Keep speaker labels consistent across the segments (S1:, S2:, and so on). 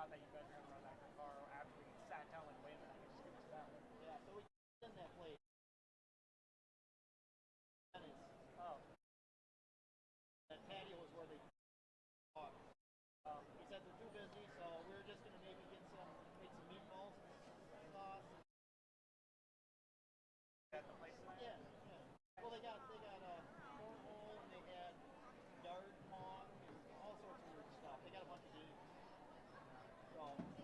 S1: thought that you guys were gonna run that car after we sat down like, wait a minute, I can just get this down.
S2: Yeah, so we in that place.
S1: Oh.
S2: That patio was where they talk. He said they're too busy, so we were just gonna maybe make some meatballs, sauce.
S1: At the place tonight?
S2: Yeah, yeah. Well, they got cornhole, and they had dart, pong, and all sorts of weird stuff. They got a bunch of games. So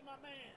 S2: my man.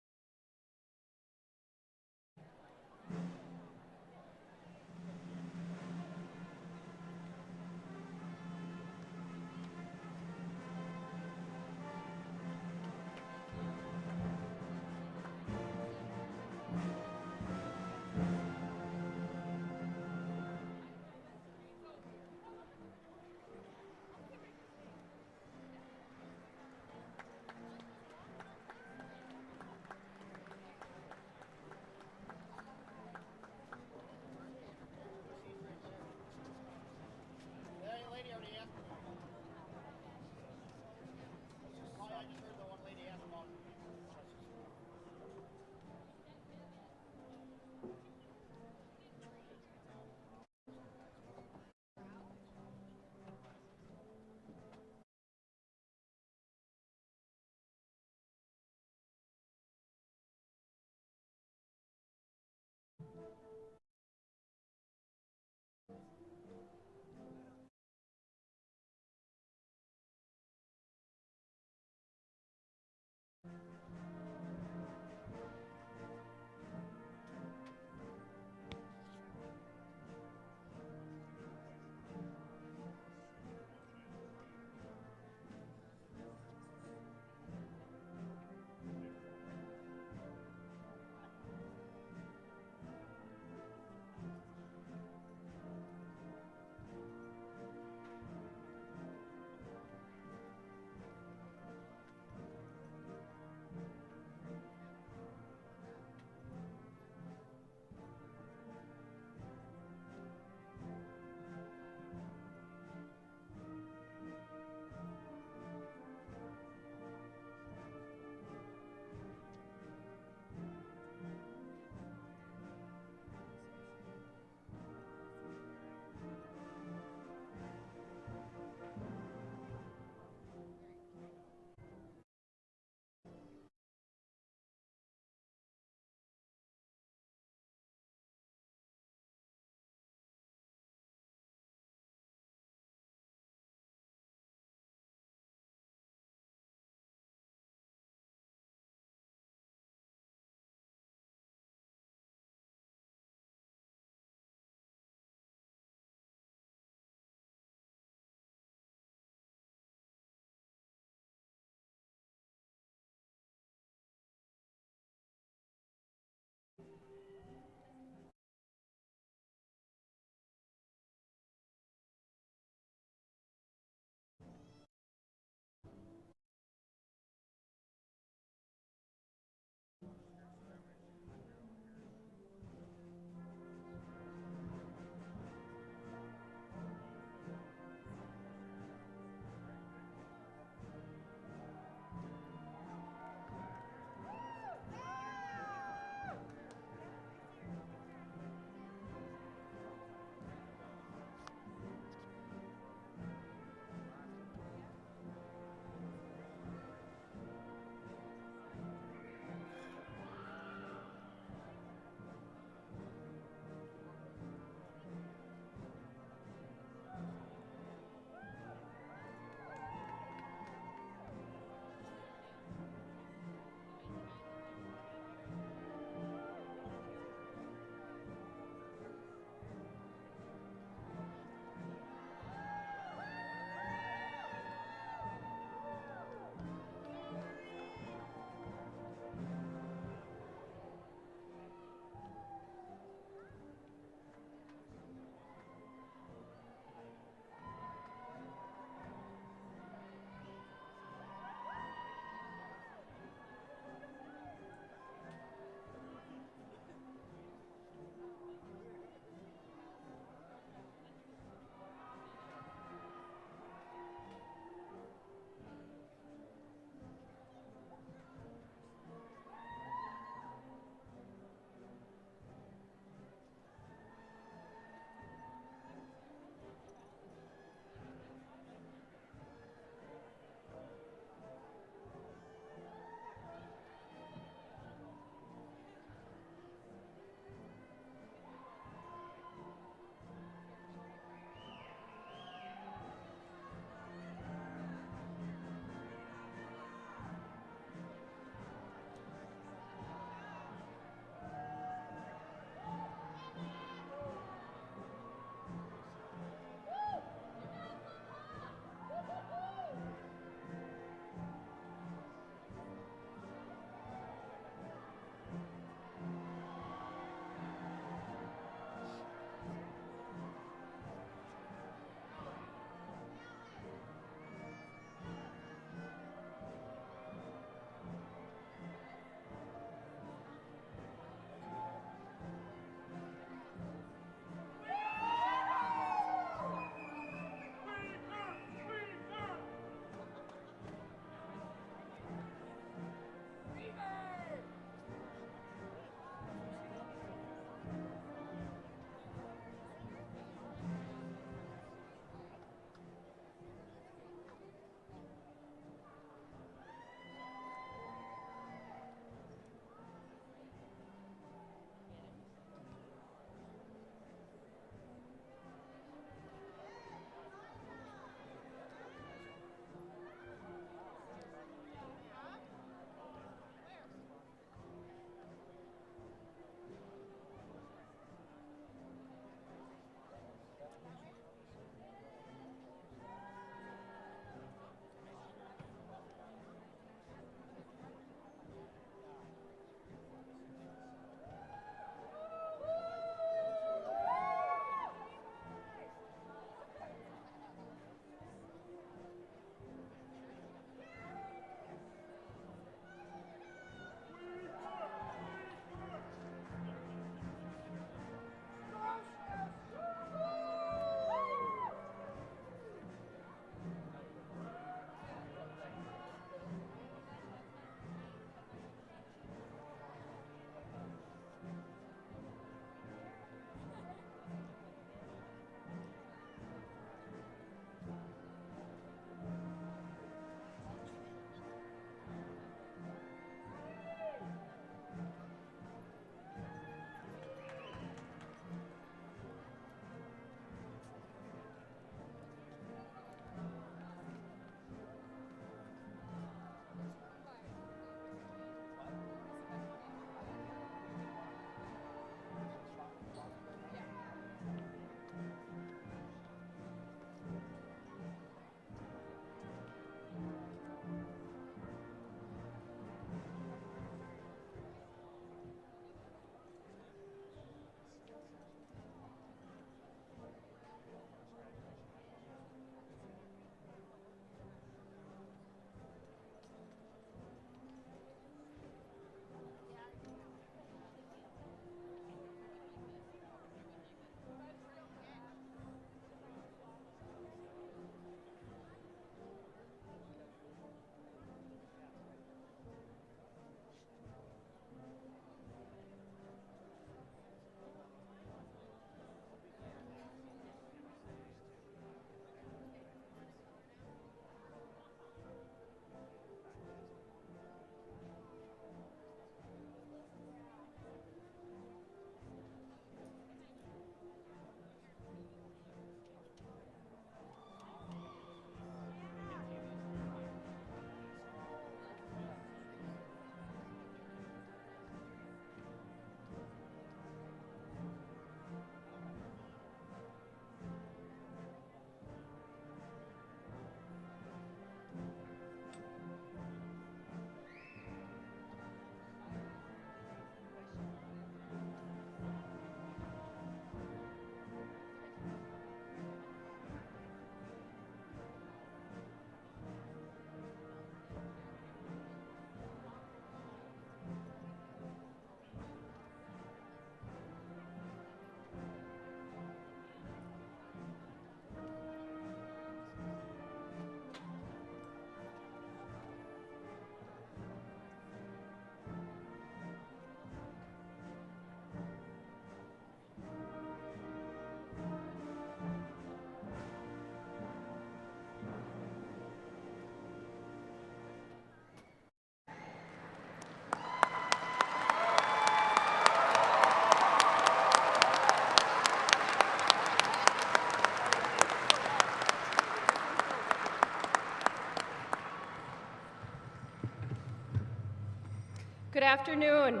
S3: Good afternoon,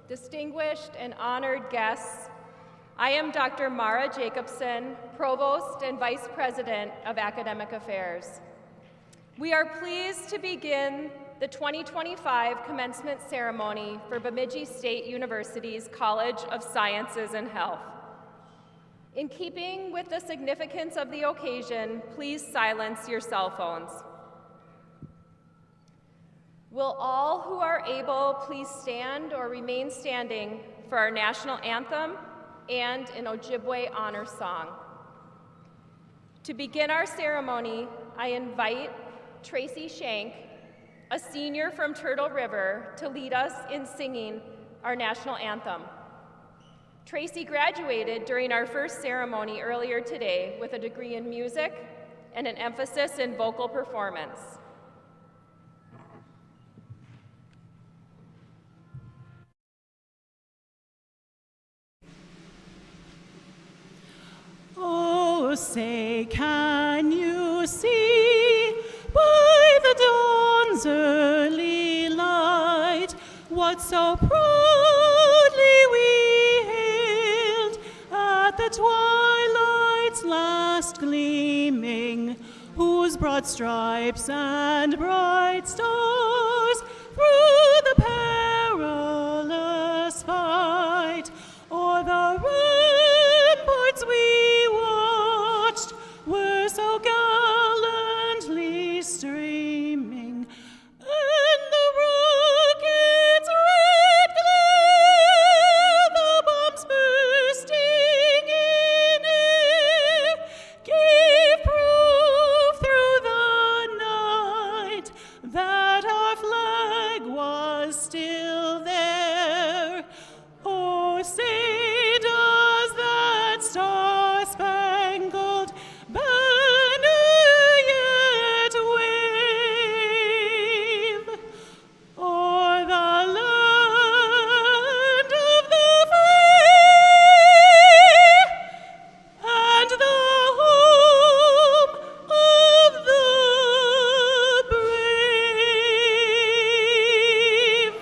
S3: distinguished and honored guests. I am Dr. Mara Jacobson, Provost and Vice President of Academic Affairs. We are pleased to begin the 2025 commencement ceremony for Bemidji State University's College of Sciences and Health. In keeping with the significance of the occasion, please silence your cell phones. Will all who are able please stand or remain standing for our national anthem and an Ojibwe honor song. To begin our ceremony, I invite Tracy Shank, a senior from Turtle River, to lead us in singing our national anthem. Tracy graduated during our first ceremony earlier today with a degree in music and an emphasis in vocal performance.
S4: Oh, say, can you see by the dawn's early light what so proudly we hailed at the twilight's last gleaming, whose broad stripes and bright stars through the perilous fight o'er the ramparts we watched were so gallantly streaming, and the rocket's red glare, the bombs bursting in air, gave proof through the night that our flag was still there. Oh, say does that star-spangled banner yet wave o'er the land of the free and the home of the brave?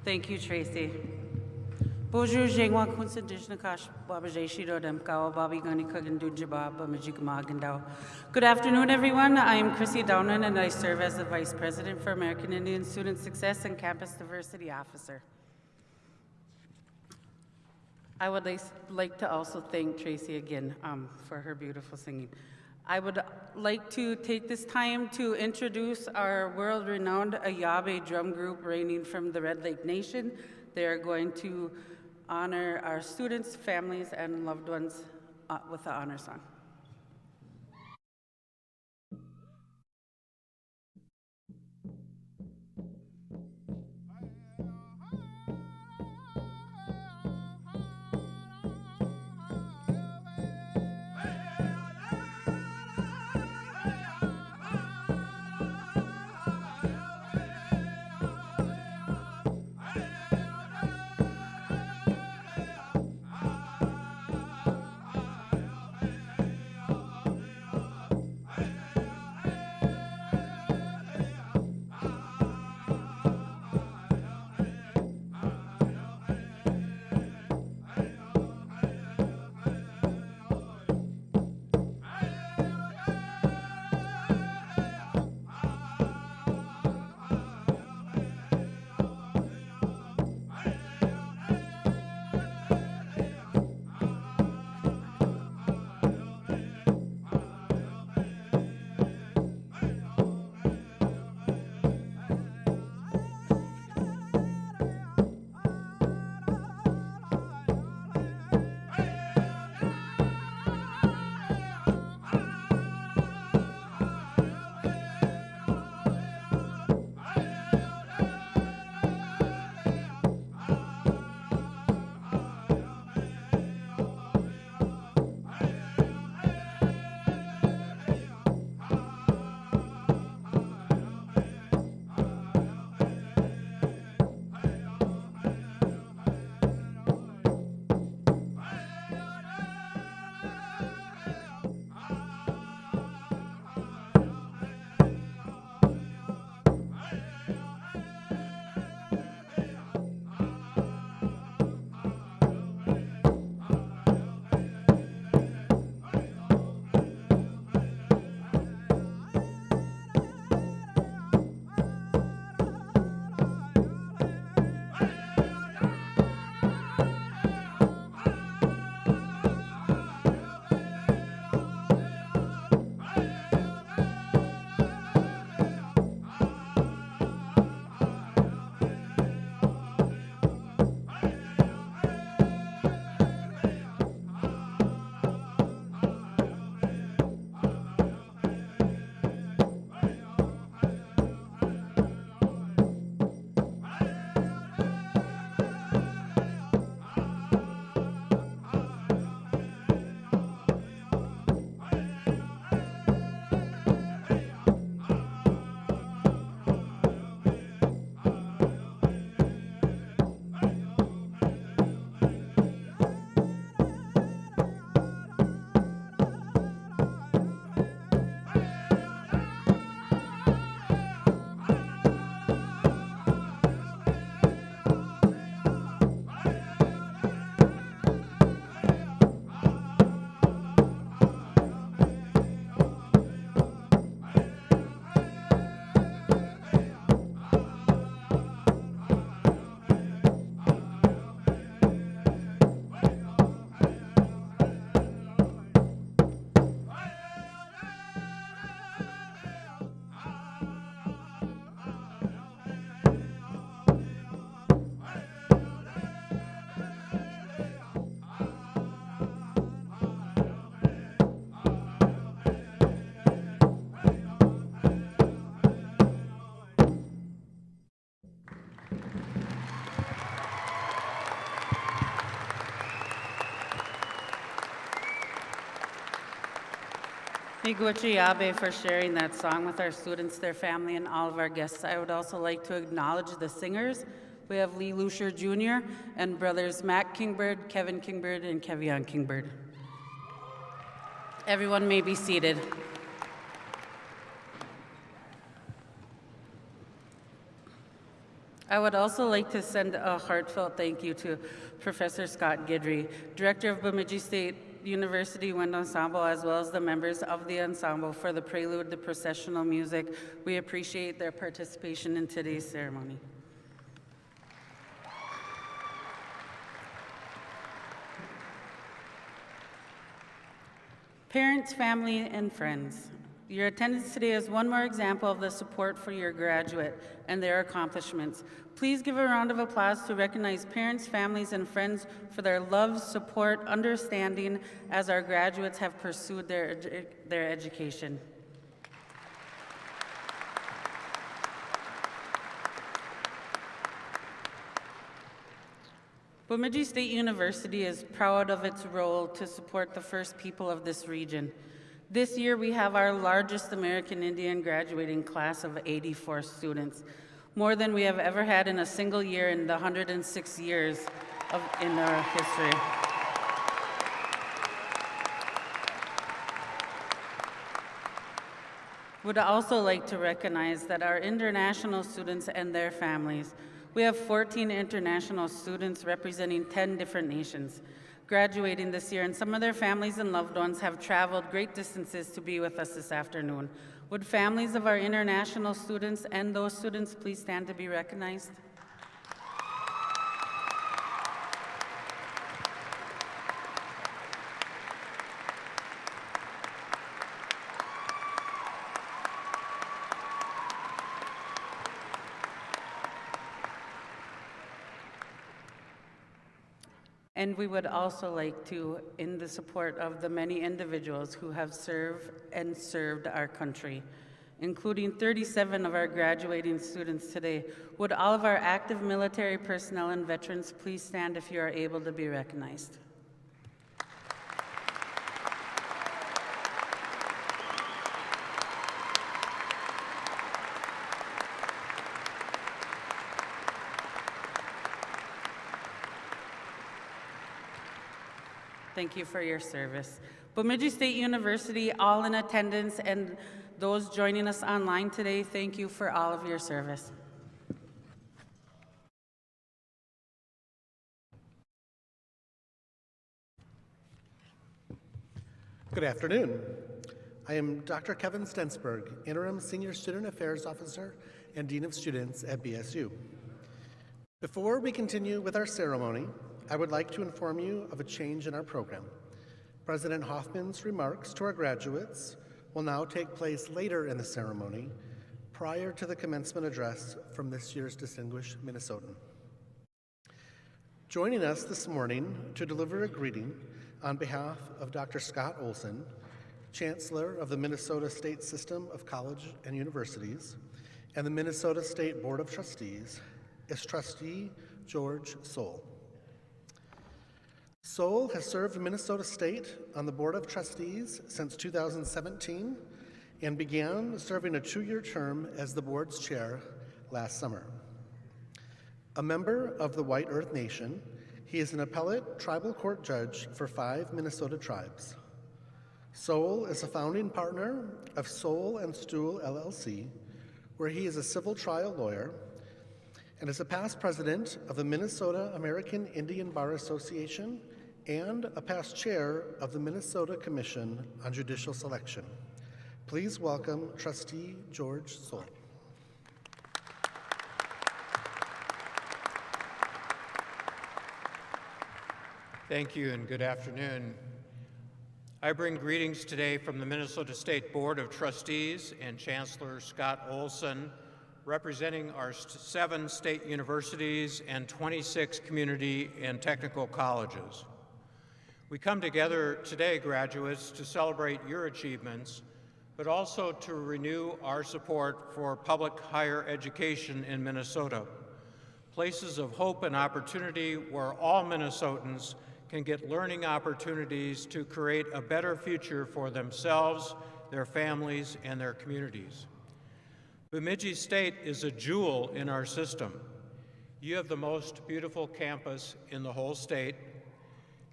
S5: Thank you, Tracy. Bonjour, Jengwa Kunsa Dishnakash, Baba Jeshiro Demkawa, Babi Gani Kagan Dujaba, Majikmagandao. Good afternoon, everyone. I am Chrissy Downen, and I serve as the Vice President for American Indian Student Success and Campus Diversity Officer. I would like to also thank Tracy again for her beautiful singing. I would like to take this time to introduce our world-renowned Ayabe drum group reigning from the Red Lake Nation. They are going to honor our students, families, and loved ones with the honor song. Miigwech Yabe for sharing that song with our students, their family, and all of our guests. I would also like to acknowledge the singers. We have Lee Lucier Jr. and brothers Matt Kingbird, Kevin Kingbird, and Kevion Kingbird. Everyone may be seated. I would also like to send a heartfelt thank you to Professor Scott Guidry, Director of Bemidji State University Wind Ensemble, as well as the members of the ensemble for the prelude to processional music. We appreciate their participation in today's ceremony. Parents, family, and friends, your attendance today is one more example of the support for your graduate and their accomplishments. Please give a round of applause to recognize parents, families, and friends for their love, support, understanding as our graduates have pursued their education. Bemidji State University is proud of its role to support the first people of this region. This year, we have our largest American Indian graduating class of 84 students, more than we have ever had in a single year in the 106 years in our history. Would also like to recognize that our international students and their families, we have 14 international students representing 10 different nations graduating this year, and some of their families and loved ones have traveled great distances to be with us this afternoon. Would families of our international students and those students please stand to be recognized? And we would also like to, in the support of the many individuals who have served our country, including 37 of our graduating students today, would all of our active military personnel and veterans please stand if you are able to be recognized? Thank you for your service. Bemidji State University, all in attendance, and those joining us online today, thank you for all of your service.
S6: Good afternoon. I am Dr. Kevin Stensberg, Interim Senior Student Affairs Officer and Dean of Students at BSU. Before we continue with our ceremony, I would like to inform you of a change in our program. President Hoffman's remarks to our graduates will now take place later in the ceremony, prior to the commencement address from this year's distinguished Minnesotan. Joining us this morning to deliver a greeting on behalf of Dr. Scott Olson, Chancellor of the Minnesota State System of College and Universities, and the Minnesota State Board of Trustees, is Trustee George Soule. Soule has served Minnesota State on the Board of Trustees since 2017 and began serving a 2-year term as the board's chair last summer. A member of the White Earth Nation, he is an appellate tribal court judge for 5 Minnesota tribes. Soule is a founding partner of Soule and Stool LLC, where he is a civil trial lawyer, and is a past president of the Minnesota American Indian Bar Association and a past chair of the Minnesota Commission on Judicial Selection. Please welcome Trustee George Soule.
S7: Thank you and good afternoon. I bring greetings today from the Minnesota State Board of Trustees and Chancellor Scott Olson, representing our 7 state universities and 26 community and technical colleges. We come together today, graduates, to celebrate your achievements, but also to renew our support for public higher education in Minnesota, places of hope and opportunity where all Minnesotans can get learning opportunities to create a better future for themselves, their families, and their communities. Bemidji State is a jewel in our system. You have the most beautiful campus in the whole state.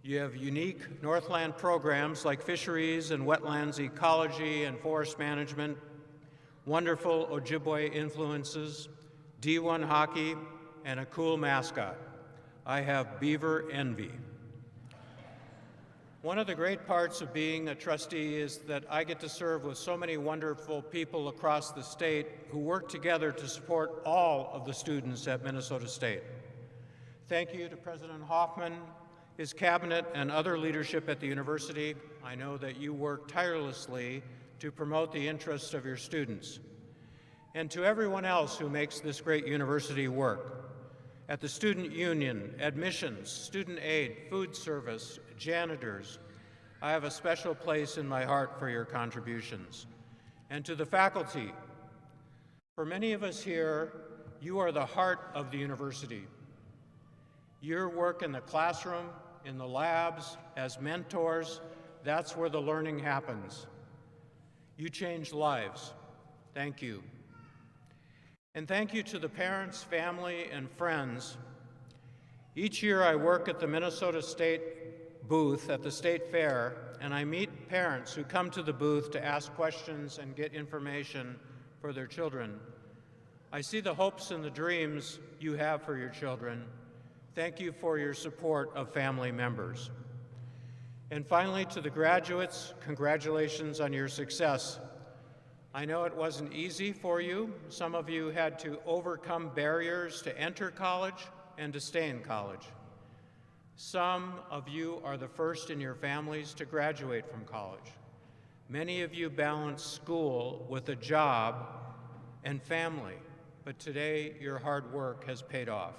S7: You have unique Northland programs like fisheries and wetlands ecology and forest management, wonderful Ojibwe influences, D1 hockey, and a cool mascot. I have beaver envy. One of the great parts of being a trustee is that I get to serve with so many wonderful people across the state who work together to support all of the students at Minnesota State. Thank you to President Hoffman, his cabinet, and other leadership at the university. I know that you work tirelessly to promote the interests of your students. And to everyone else who makes this great university work. At the student union, admissions, student aid, food service, janitors, I have a special place in my heart for your contributions. And to the faculty, for many of us here, you are the heart of the university. Your work in the classroom, in the labs, as mentors, that's where the learning happens. You change lives. Thank you. And thank you to the parents, family, and friends. Each year I work at the Minnesota State booth at the State Fair, and I meet parents who come to the booth to ask questions and get information for their children. I see the hopes and the dreams you have for your children. Thank you for your support of family members. And finally, to the graduates, congratulations on your success. I know it wasn't easy for you. Some of you had to overcome barriers to enter college and to stay in college. Some of you are the first in your families to graduate from college. Many of you balance school with a job and family, but today your hard work has paid off.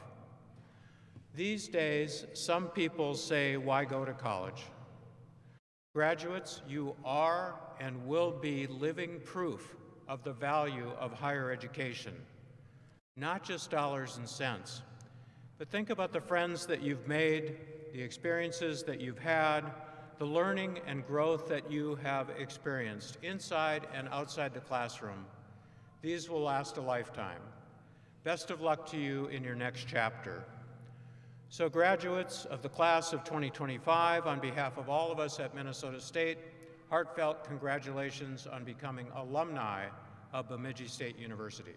S7: These days, some people say, why go to college? Graduates, you are and will be living proof of the value of higher education, not just dollars and cents, but think about the friends that you've made, the experiences that you've had, the learning and growth that you have experienced inside and outside the classroom. These will last a lifetime. Best of luck to you in your next chapter. So graduates of the class of 2025, on behalf of all of us at Minnesota State, heartfelt congratulations on becoming alumni of Bemidji State University.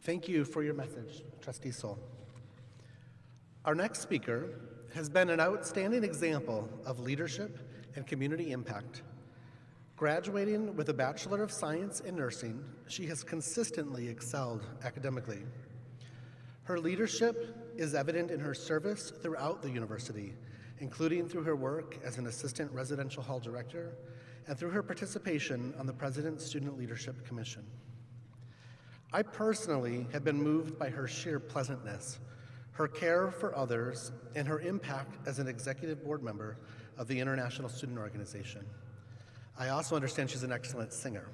S6: Thank you for your message, Trustee Soul. Our next speaker has been an outstanding example of leadership and community impact. Graduating with a Bachelor of Science in Nursing, she has consistently excelled academically. Her leadership is evident in her service throughout the university, including through her work as an Assistant Residential Hall Director and through her participation on the President's Student Leadership Commission. I personally have been moved by her sheer pleasantness, her care for others, and her impact as an executive board member of the International Student Organization. I also understand she's an excellent singer.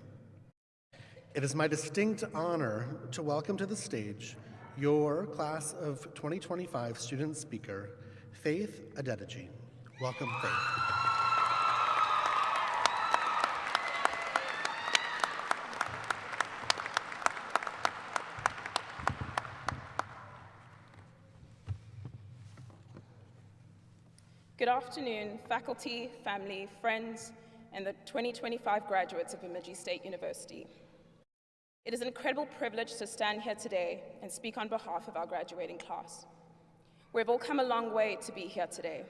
S6: It is my distinct honor to welcome to the stage your class of 2025 student speaker, Faith Adedeji. Welcome, Faith.
S8: Good afternoon, faculty, family, friends, and the 2025 graduates of Bemidji State University. It is an incredible privilege to stand here today and speak on behalf of our graduating class. We've all come a long way to be here today.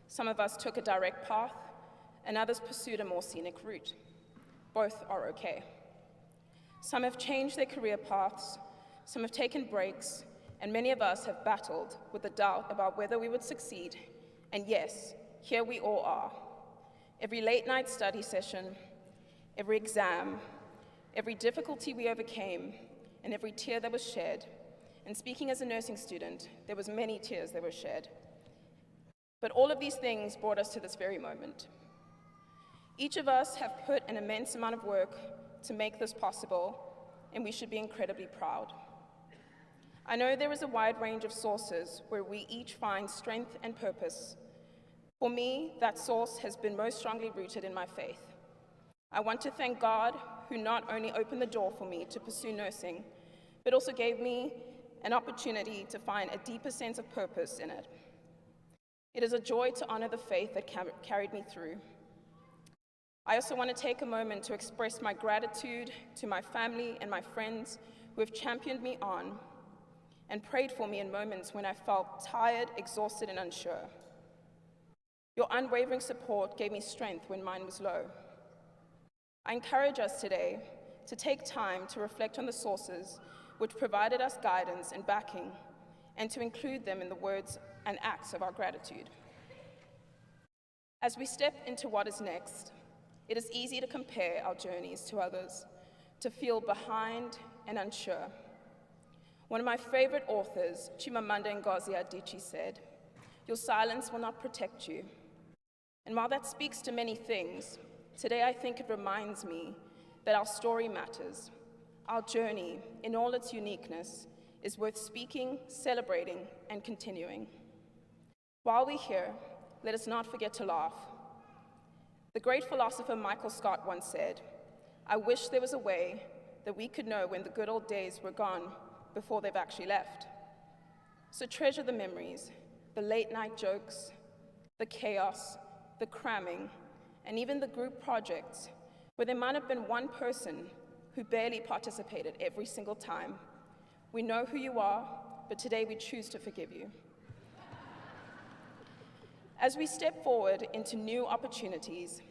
S8: Some of us took a direct path, and others pursued a more scenic route. Both are okay. Some have changed their career paths, some have taken breaks, and many of us have battled with the doubt about whether we would succeed. And yes, here we all are. Every late night study session, every exam, every difficulty we overcame, and every tear that was shed. And speaking as a nursing student, there was many tears that were shed. But all of these things brought us to this very moment. Each of us have put an immense amount of work to make this possible, and we should be incredibly proud. I know there is a wide range of sources where we each find strength and purpose. For me, that source has been most strongly rooted in my faith. I want to thank God, who not only opened the door for me to pursue nursing, but also gave me an opportunity to find a deeper sense of purpose in it. It is a joy to honor the faith that carried me through. I also want to take a moment to express my gratitude to my family and my friends who have championed me on and prayed for me in moments when I felt tired, exhausted, and unsure. Your unwavering support gave me strength when mine was low. I encourage us today to take time to reflect on the sources which provided us guidance and backing, and to include them in the words and acts of our gratitude. As we step into what is next, it is easy to compare our journeys to others, to feel behind and unsure. One of my favorite authors, Chimamanda Ngozi Adichie, said, "Your silence will not protect you." And while that speaks to many things, today I think it reminds me that our story matters. Our journey, in all its uniqueness, is worth speaking, celebrating, and continuing. While we're here, let us not forget to laugh. The great philosopher Michael Scott once said, "I wish there was a way that we could know when the good old days were gone before they've actually left." So treasure the memories, the late night jokes, the chaos, the cramming, and even the group projects where there might have been one person who barely participated every single time. We know who you are, but today we choose to forgive you. As we step forward into new opportunities,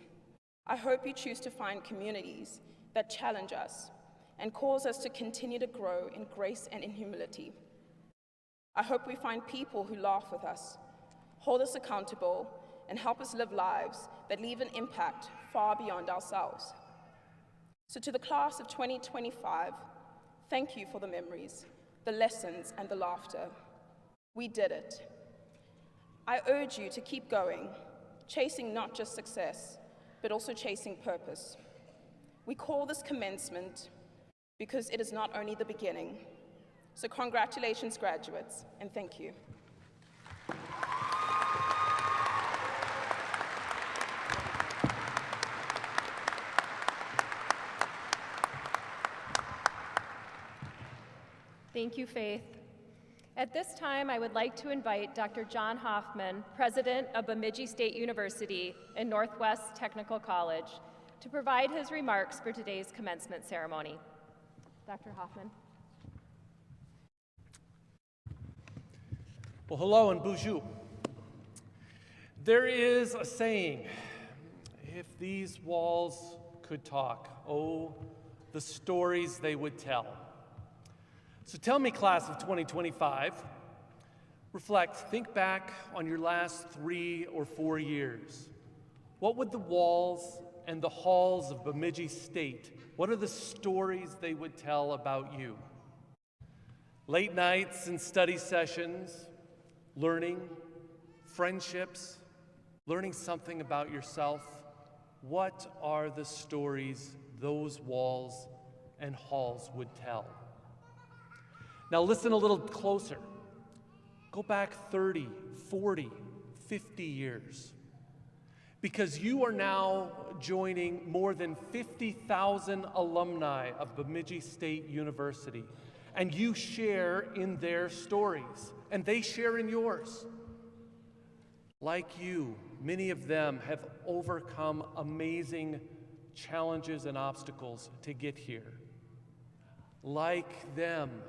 S8: I hope you choose to find communities that challenge us and cause us to continue to grow in grace and in humility. I hope we find people who laugh with us, hold us accountable, and help us live lives that leave an impact far beyond ourselves. So to the class of 2025, thank you for the memories, the lessons, and the laughter. We did it. I urge you to keep going, chasing not just success, but also chasing purpose. We call this commencement because it is not only the beginning. So congratulations, graduates, and thank you.
S3: Thank you, Faith. At this time, I would like to invite Dr. John Hoffman, President of Bemidji State University and Northwest Technical College, to provide his remarks for today's commencement ceremony. Dr. Hoffman.
S9: Well, hello and bonjour. There is a saying, if these walls could talk, oh, the stories they would tell. So tell me, class of 2025, reflect, think back on your last 3 or 4 years. What would the walls and the halls of Bemidji State, what are the stories they would tell about you? Late nights and study sessions, learning, friendships, learning something about yourself. What are the stories those walls and halls would tell? Now listen a little closer. Go back 30, 40, 50 years. Because you are now joining more than 50,000 alumni of Bemidji State University, and you share in their stories, and they share in yours. Like you, many of them have overcome amazing challenges and obstacles to get here. Like them,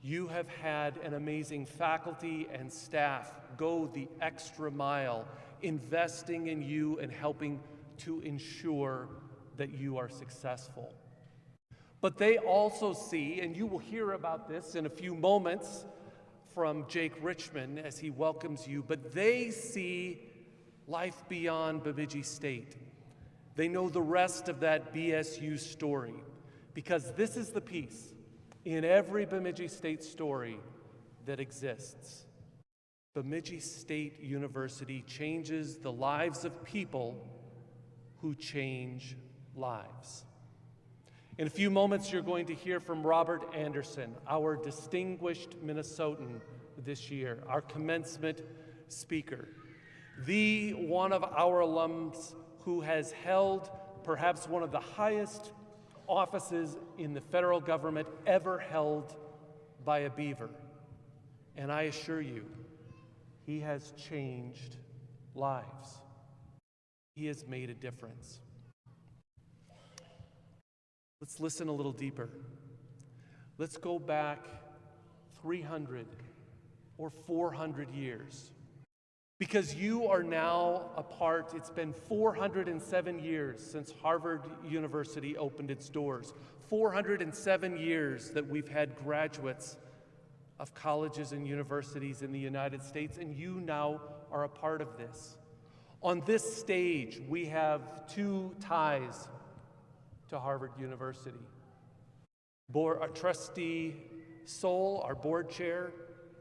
S9: you have had an amazing faculty and staff go the extra mile, investing in you and helping to ensure that you are successful. But they also see, and you will hear about this in a few moments from Jake Richmond as he welcomes you, but they see life beyond Bemidji State. They know the rest of that BSU story, because this is the piece in every Bemidji State story that exists. Bemidji State University changes the lives of people who change lives. In a few moments, you're going to hear from Robert Anderson, our distinguished Minnesotan this year, our commencement speaker, the one of our alums who has held perhaps one of the highest offices in the federal government ever held by a Beaver. And I assure you, he has changed lives. He has made a difference. Let's listen a little deeper. Let's go back 300 or 400 years. Because you are now a part, it's been 407 years since Harvard University opened its doors. 407 years that we've had graduates of colleges and universities in the United States, and you now are a part of this. On this stage, we have two ties to Harvard University. Our trustee Sol, our board chair,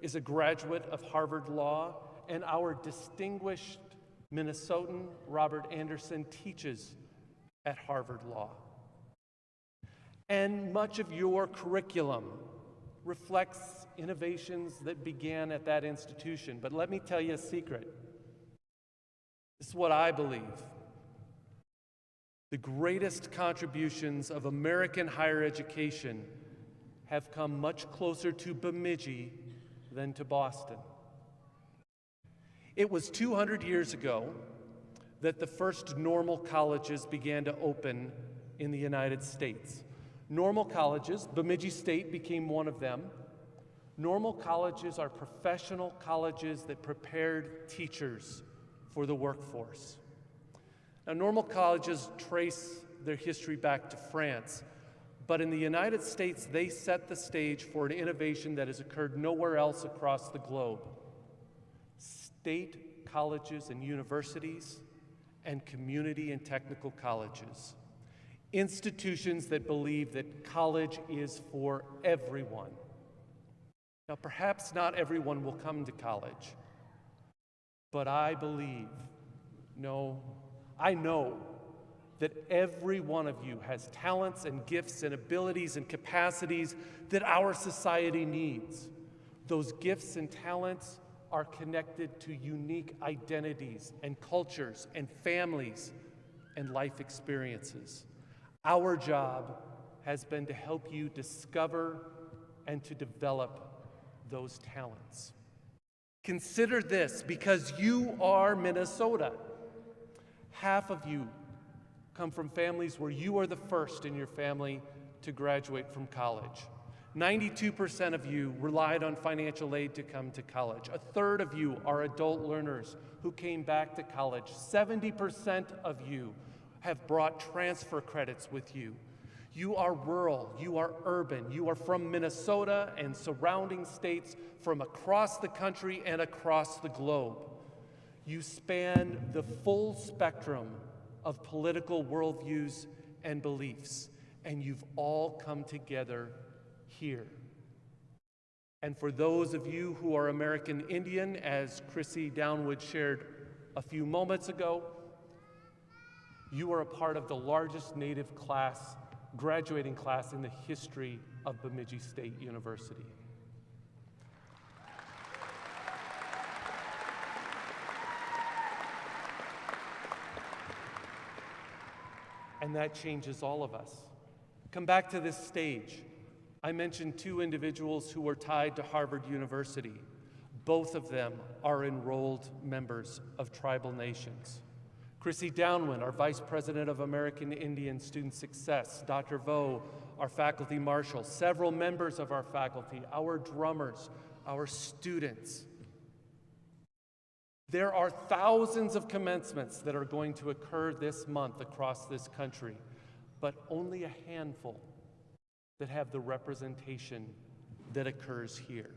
S9: is a graduate of Harvard Law, and our distinguished Minnesotan, Robert Anderson, teaches at Harvard Law. And much of your curriculum reflects innovations that began at that institution. But let me tell you a secret. This is what I believe. The greatest contributions of American higher education have come much closer to Bemidji than to Boston. It was 200 years ago that the first normal colleges began to open in the United States. Normal colleges, Bemidji State became one of them. Normal colleges are professional colleges that prepared teachers for the workforce. Now, normal colleges trace their history back to France, but in the United States, they set the stage for an innovation that has occurred nowhere else across the globe. State colleges and universities and community and technical colleges. Institutions that believe that college is for everyone. Now, perhaps not everyone will come to college, but I know that every one of you has talents and gifts and abilities and capacities that our society needs. Those gifts and talents are connected to unique identities and cultures and families and life experiences. Our job has been to help you discover and to develop those talents. Consider this, because you are Minnesota. Half of you come from families where you are the first in your family to graduate from college. 92% of you relied on financial aid to come to college. A third of you are adult learners who came back to college. 70% of you have brought transfer credits with you. You are rural, you are urban, you are from Minnesota and surrounding states, from across the country and across the globe. You span the full spectrum of political worldviews and beliefs, and you've all come together here. And for those of you who are American Indian, as Chrissy Downwood shared a few moments ago, you are a part of the largest Native graduating class in the history of Bemidji State University. And that changes all of us. Come back to this stage. I mentioned two individuals who were tied to Harvard University. Both of them are enrolled members of tribal nations. Chrissy Downwin, our Vice President of American Indian Student Success, Dr. Vo, our faculty marshal, several members of our faculty, our drummers, our students. There are thousands of commencements that are going to occur this month across this country, but only a handful that have the representation that occurs here.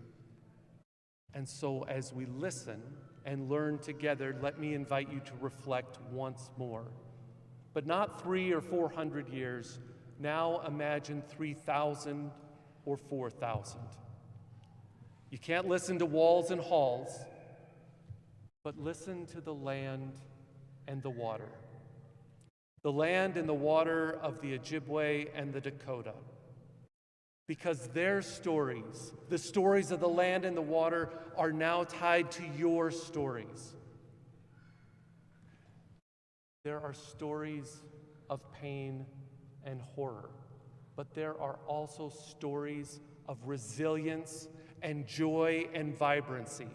S9: And so as we listen and learn together, let me invite you to reflect once more. But not 300 or 400 years, now imagine 3,000 or 4,000. You can't listen to walls and halls, but listen to the land and the water. the land and the water of the Ojibwe and the Dakota. Because their stories, the stories of the land and the water, are now tied to your stories. There are stories of pain and horror, but there are also stories of resilience and joy and vibrancy.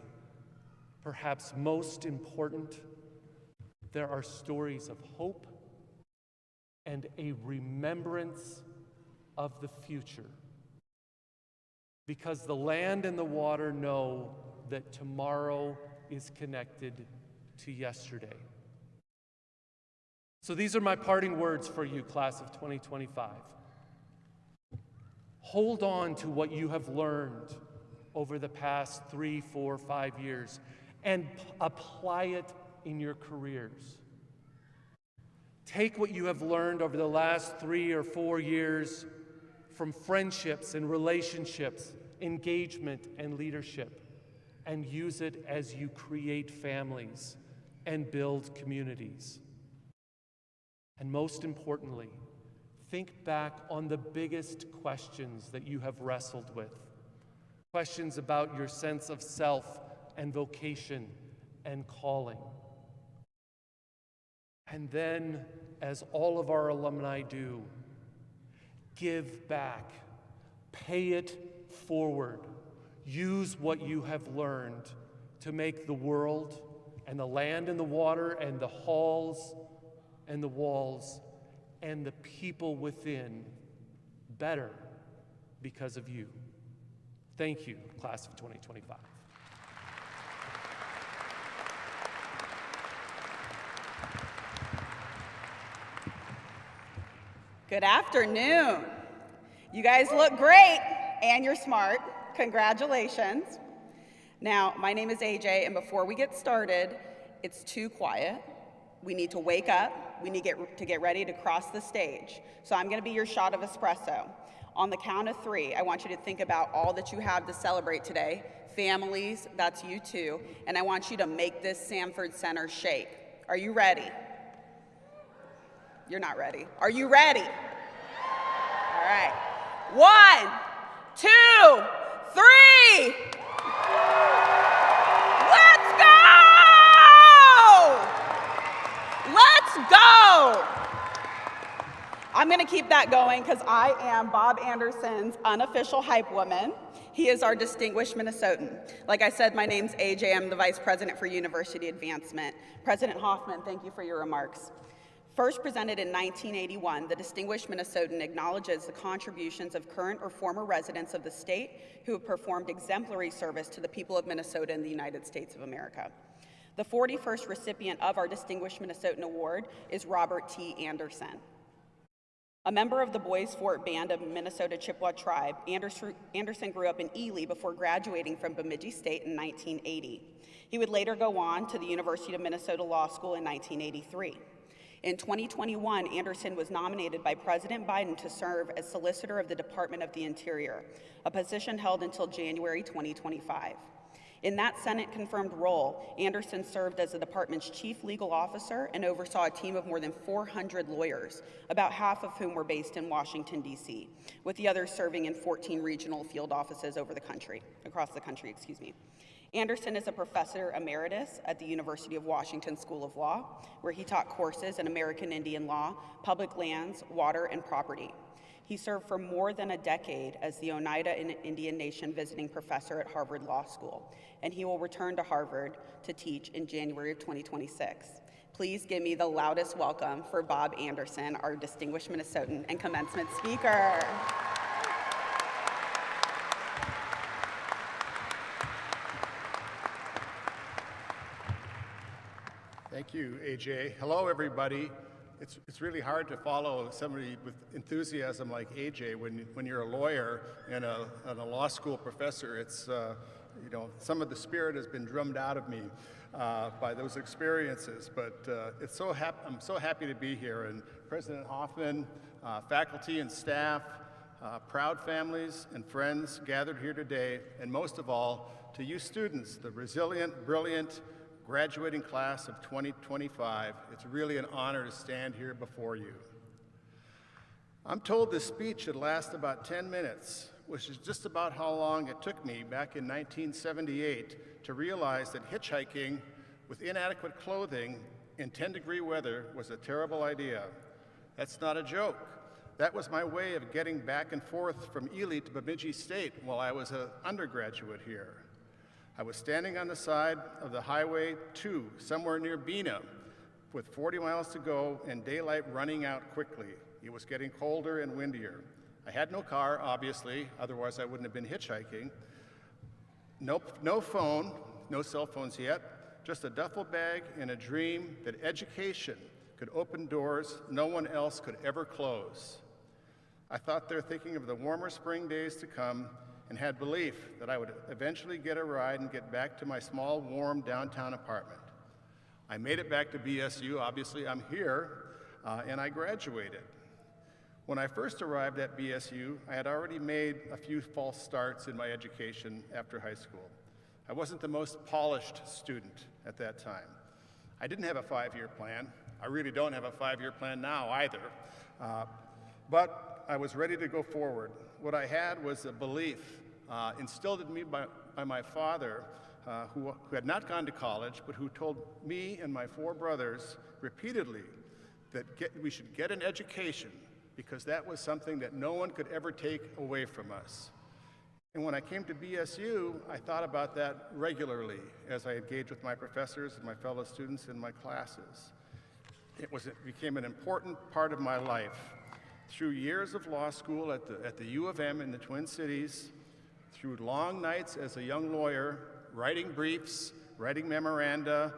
S9: Perhaps most important, there are stories of hope and a remembrance of the future. Because the land and the water know that tomorrow is connected to yesterday. So these are my parting words for you, class of 2025. Hold on to what you have learned over the past 3, 4, 5 years and apply it in your careers. Take what you have learned over the last 3 or 4 years from friendships and relationships, engagement and leadership, and use it as you create families and build communities. And most importantly, think back on the biggest questions that you have wrestled with. Questions about your sense of self and vocation and calling. And then, as all of our alumni do, give back, pay it forward. Use what you have learned to make the world and the land and the water and the halls and the walls and the people within better because of you. Thank you, class of 2025.
S10: Good afternoon. You guys look great and you're smart. Congratulations. Now, my name is AJ, and before we get started, it's too quiet. We need to wake up. We need to get ready to cross the stage. So I'm gonna be your shot of espresso. On the count of 3, I want you to think about all that you have to celebrate today. Families, that's you too. And I want you to make this Sanford Center shake. Are you ready? You're not ready. Are you ready? All right. 1, 2, 3. Let's go! Let's go! I'm going to keep that going because I am Bob Anderson's unofficial hype woman. He is our distinguished Minnesotan. Like I said, my name's AJ. I'm the Vice President for University Advancement. President Hoffman, thank you for your remarks. First presented in 1981, the Distinguished Minnesotan acknowledges the contributions of current or former residents of the state who have performed exemplary service to the people of Minnesota and the United States of America. The 41st recipient of our Distinguished Minnesotan Award is Robert T. Anderson. A member of the Boys Fort Band of Minnesota Chippewa tribe, Anderson grew up in Ely before graduating from Bemidji State in 1980. He would later go on to the University of Minnesota Law School in 1983. In 2021, Anderson was nominated by President Biden to serve as Solicitor of the Department of the Interior, a position held until January 2025. In that Senate-confirmed role, Anderson served as the department's chief legal officer and oversaw a team of more than 400 lawyers, about half of whom were based in Washington, D.C., with the others serving in 14 regional field offices across the country. Anderson is a professor emeritus at the University of Washington School of Law, where he taught courses in American Indian law, public lands, water, and property. He served for more than a decade as the Oneida Indian Nation visiting professor at Harvard Law School, and he will return to Harvard to teach in January of 2026. Please give me the loudest welcome for Bob Anderson, our distinguished Minnesotan and commencement speaker.
S11: Thank you, AJ. Hello, everybody. It's really hard to follow somebody with enthusiasm like AJ when you're a lawyer and a law school professor. It's some of the spirit has been drummed out of me by those experiences. But I'm so happy to be here. And President Hoffman, faculty and staff, proud families and friends gathered here today, and most of all, to you students, the resilient, brilliant, graduating class of 2025, it's really an honor to stand here before you. I'm told this speech should last about 10 minutes, which is just about how long it took me back in 1978 to realize that hitchhiking with inadequate clothing in 10-degree weather was a terrible idea. That's not a joke. That was my way of getting back and forth from Ely to Bemidji State while I was an undergraduate here. I was standing on the side of the Highway 2, somewhere near Bena, with 40 miles to go and daylight running out quickly. It was getting colder and windier. I had no car, obviously, otherwise I wouldn't have been hitchhiking. No phone, no cell phones yet, just a duffel bag and a dream that education could open doors no one else could ever close. I thought they're thinking of the warmer spring days to come and had belief that I would eventually get a ride and get back to my small, warm downtown apartment. I made it back to BSU, obviously I'm here, and I graduated. When I first arrived at BSU, I had already made a few false starts in my education after high school. I wasn't the most polished student at that time. I didn't have a 5-year plan. I really don't have a 5-year plan now either, but I was ready to go forward. What I had was a belief instilled in me by my father, who had not gone to college, but who told me and my 4 brothers repeatedly that we should get an education because that was something that no one could ever take away from us. And when I came to BSU, I thought about that regularly as I engaged with my professors and my fellow students in my classes. It became an important part of my life. Through years of law school at the U of M in the Twin Cities, through long nights as a young lawyer, writing briefs, writing memoranda,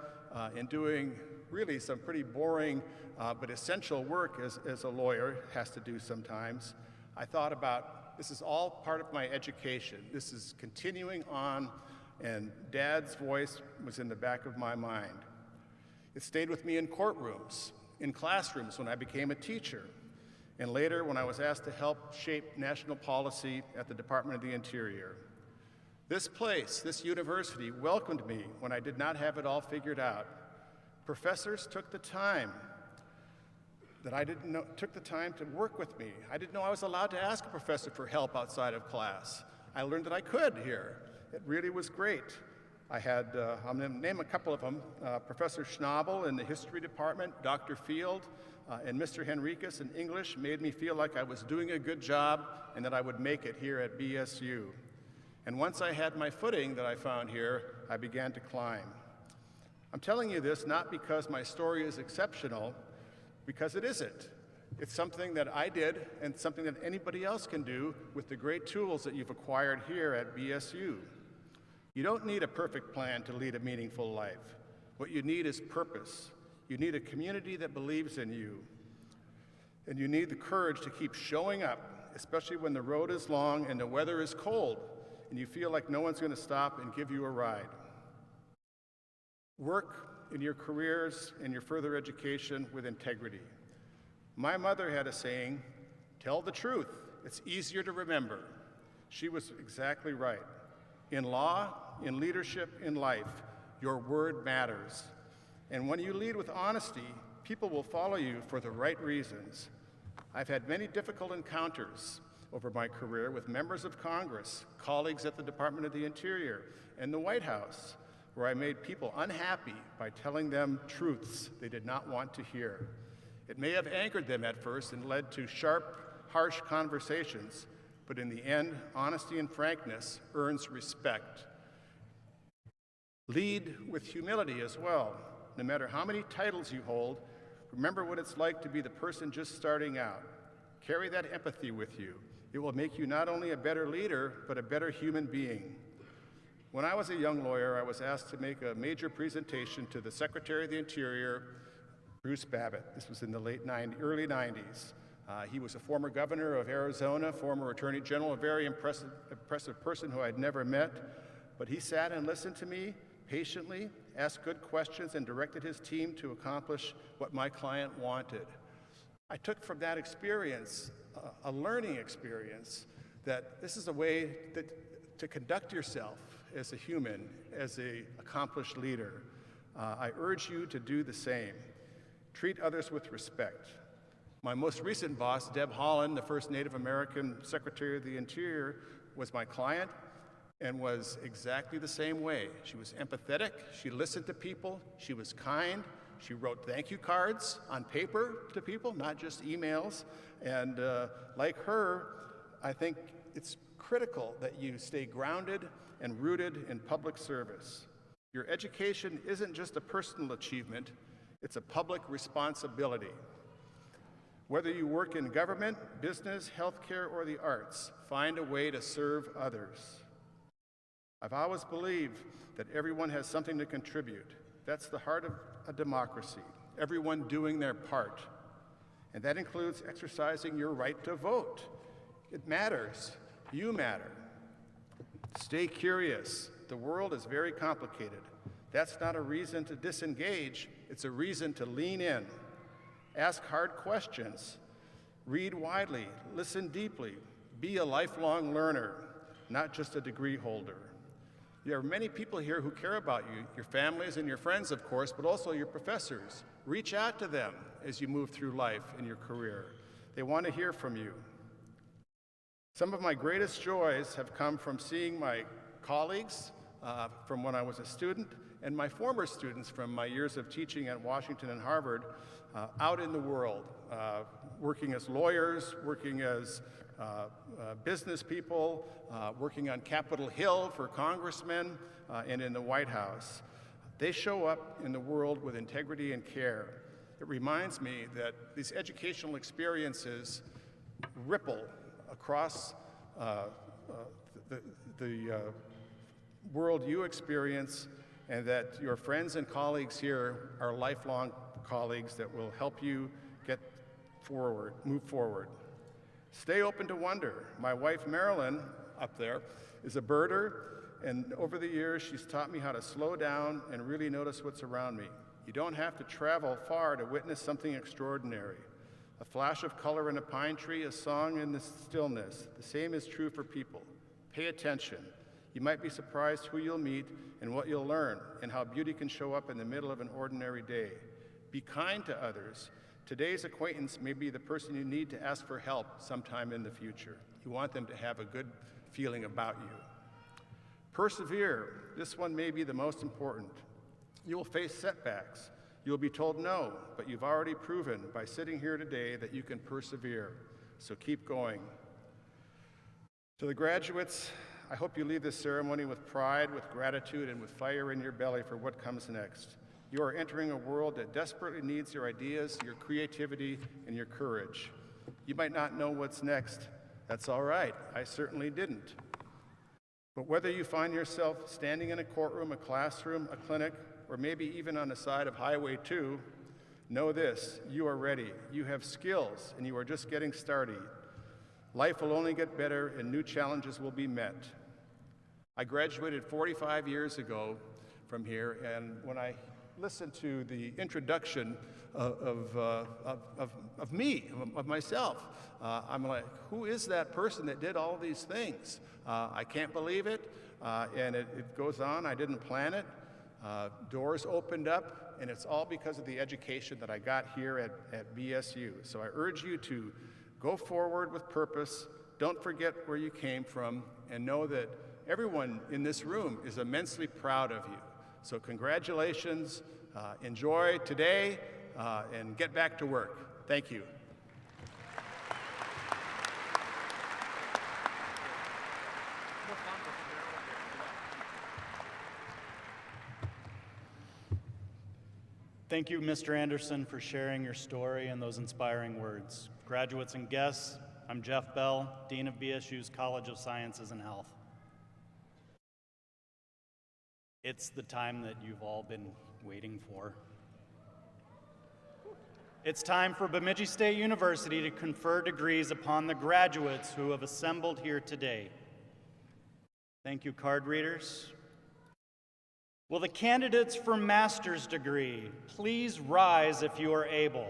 S11: and doing really some pretty boring but essential work as a lawyer has to do sometimes, I thought about this is all part of my education. This is continuing on, and Dad's voice was in the back of my mind. It stayed with me in courtrooms, in classrooms when I became a teacher, and later when I was asked to help shape national policy at the Department of the Interior. This place, this university, welcomed me when I did not have it all figured out. Professors took the time took the time to work with me. I didn't know I was allowed to ask a professor for help outside of class. I learned that I could here. It really was great. I had, I'm going to name a couple of them, Professor Schnabel in the history department, Dr. Field, and Mr. Henriquez in English made me feel like I was doing a good job and that I would make it here at BSU. And once I had my footing that I found here, I began to climb. I'm telling you this not because my story is exceptional, because it isn't. It's something that I did and something that anybody else can do with the great tools that you've acquired here at BSU. You don't need a perfect plan to lead a meaningful life. What you need is purpose. You need a community that believes in you. And you need the courage to keep showing up, especially when the road is long and the weather is cold and you feel like no one's going to stop and give you a ride. Work in your careers and your further education with integrity. My mother had a saying, tell the truth, it's easier to remember. She was exactly right. In law, in leadership, in life, your word matters. And when you lead with honesty, people will follow you for the right reasons. I've had many difficult encounters over my career with members of Congress, colleagues at the Department of the Interior, and the White House, where I made people unhappy by telling them truths they did not want to hear. It may have angered them at first and led to sharp, harsh conversations, but in the end, honesty and frankness earns respect. Lead with humility as well. No matter how many titles you hold, remember what it's like to be the person just starting out. Carry that empathy with you. It will make you not only a better leader, but a better human being. When I was a young lawyer, I was asked to make a major presentation to the Secretary of the Interior, Bruce Babbitt. This was in the early 90s. He was a former governor of Arizona, former attorney general, a very impressive person who I'd never met. But he sat and listened to me patiently, asked good questions, and directed his team to accomplish what my client wanted. I took from that experience a learning experience that this is a way to conduct yourself as a human, as an accomplished leader. I urge you to do the same. Treat others with respect. My most recent boss, Deb Haaland, the first Native American Secretary of the Interior, was my client and was exactly the same way. She was empathetic, she listened to people, she was kind, she wrote thank you cards on paper to people, not just emails. And like her, I think it's critical that you stay grounded and rooted in public service. Your education isn't just a personal achievement, it's a public responsibility. Whether you work in government, business, healthcare, or the arts, find a way to serve others. I've always believed that everyone has something to contribute. That's the heart of a democracy, everyone doing their part. And that includes exercising your right to vote. It matters. You matter. Stay curious. The world is very complicated. That's not a reason to disengage, it's a reason to lean in. Ask hard questions. Read widely. Listen deeply. Be a lifelong learner, not just a degree holder. There are many people here who care about you, your families and your friends, of course, but also your professors. Reach out to them as you move through life and your career. They want to hear from you. Some of my greatest joys have come from seeing my colleagues from when I was a student and my former students from my years of teaching at Washington and Harvard out in the world, working as lawyers, working as business people, working on Capitol Hill for congressmen, and in the White House. They show up in the world with integrity and care. It reminds me that these educational experiences ripple across the world you experience, and that your friends and colleagues here are lifelong colleagues that will help you get forward, move forward. Stay open to wonder. My wife, Marilyn, up there, is a birder, and over the years, she's taught me how to slow down and really notice what's around me. You don't have to travel far to witness something extraordinary. A flash of color in a pine tree, a song in the stillness. The same is true for people. Pay attention. You might be surprised who you'll meet and what you'll learn, and how beauty can show up in the middle of an ordinary day. Be kind to others. Today's acquaintance may be the person you need to ask for help sometime in the future. You want them to have a good feeling about you. Persevere. This one may be the most important. You will face setbacks. You'll be told no, but you've already proven by sitting here today that you can persevere. So keep going. To the graduates, I hope you leave this ceremony with pride, with gratitude, and with fire in your belly for what comes next. You are entering a world that desperately needs your ideas, your creativity, and your courage. You might not know what's next. That's all right. I certainly didn't. But whether you find yourself standing in a courtroom, a classroom, a clinic, or maybe even on the side of Highway 2, know this: you are ready. You have skills, and you are just getting started. Life will only get better, and new challenges will be met. I graduated 45 years ago from here, and when I listened to the introduction of myself, I'm like, who is that person that did all these things? I can't believe it, and it goes on. I didn't plan it. Doors opened up, and it's all because of the education that I got here at BSU. So I urge you to go forward with purpose. Don't forget where you came from, and know that everyone in this room is immensely proud of you. So congratulations, enjoy today, and get back to work. Thank you.
S12: Thank you, Mr. Anderson, for sharing your story and those inspiring words. Graduates and guests, I'm Jeff Bell, Dean of BSU's College of Sciences and Health. It's the time that you've all been waiting for. It's time for Bemidji State University to confer degrees upon the graduates who have assembled here today. Thank you, card readers. Will the candidates for master's degree please rise if you are able?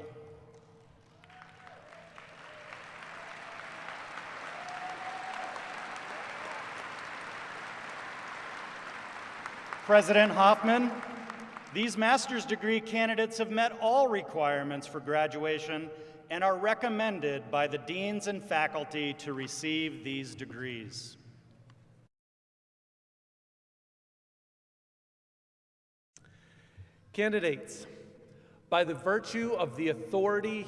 S12: President Hoffman, These master's degree candidates have met all requirements for graduation and are recommended by the deans and faculty to receive these degrees.
S9: Candidates, by the virtue of the authority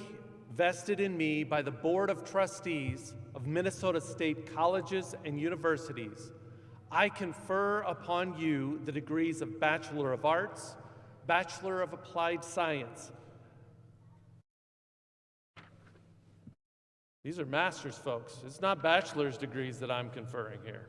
S9: vested in me by the Board of Trustees of Minnesota State Colleges and Universities, I confer upon you the degrees of Bachelor of Arts, Bachelor of Applied Science. These are master's, folks. It's not bachelor's degrees that I'm conferring here.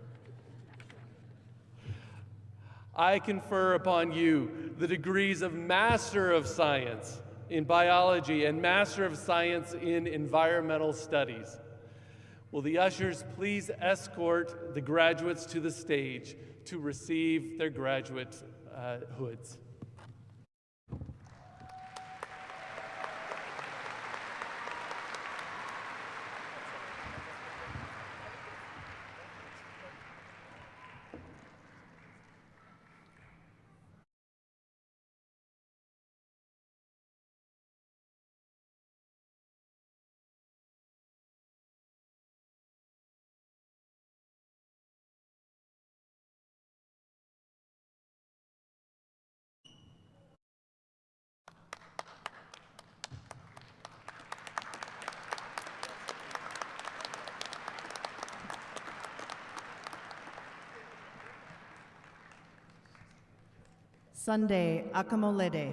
S9: I confer upon you the degrees of Master of Science in Biology and Master of Science in Environmental Studies. Will the ushers please escort the graduates to the stage to receive their graduate hoods?
S13: Sunday, Akamolede.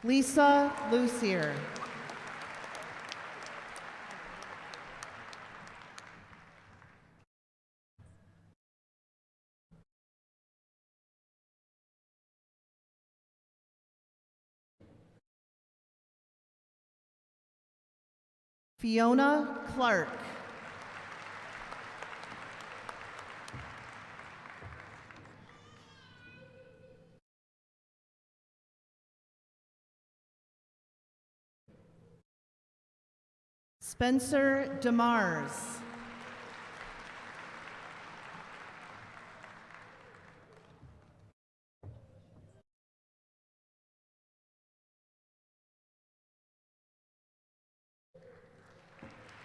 S13: Lisa Lucier. Fiona Clark. Spencer DeMars.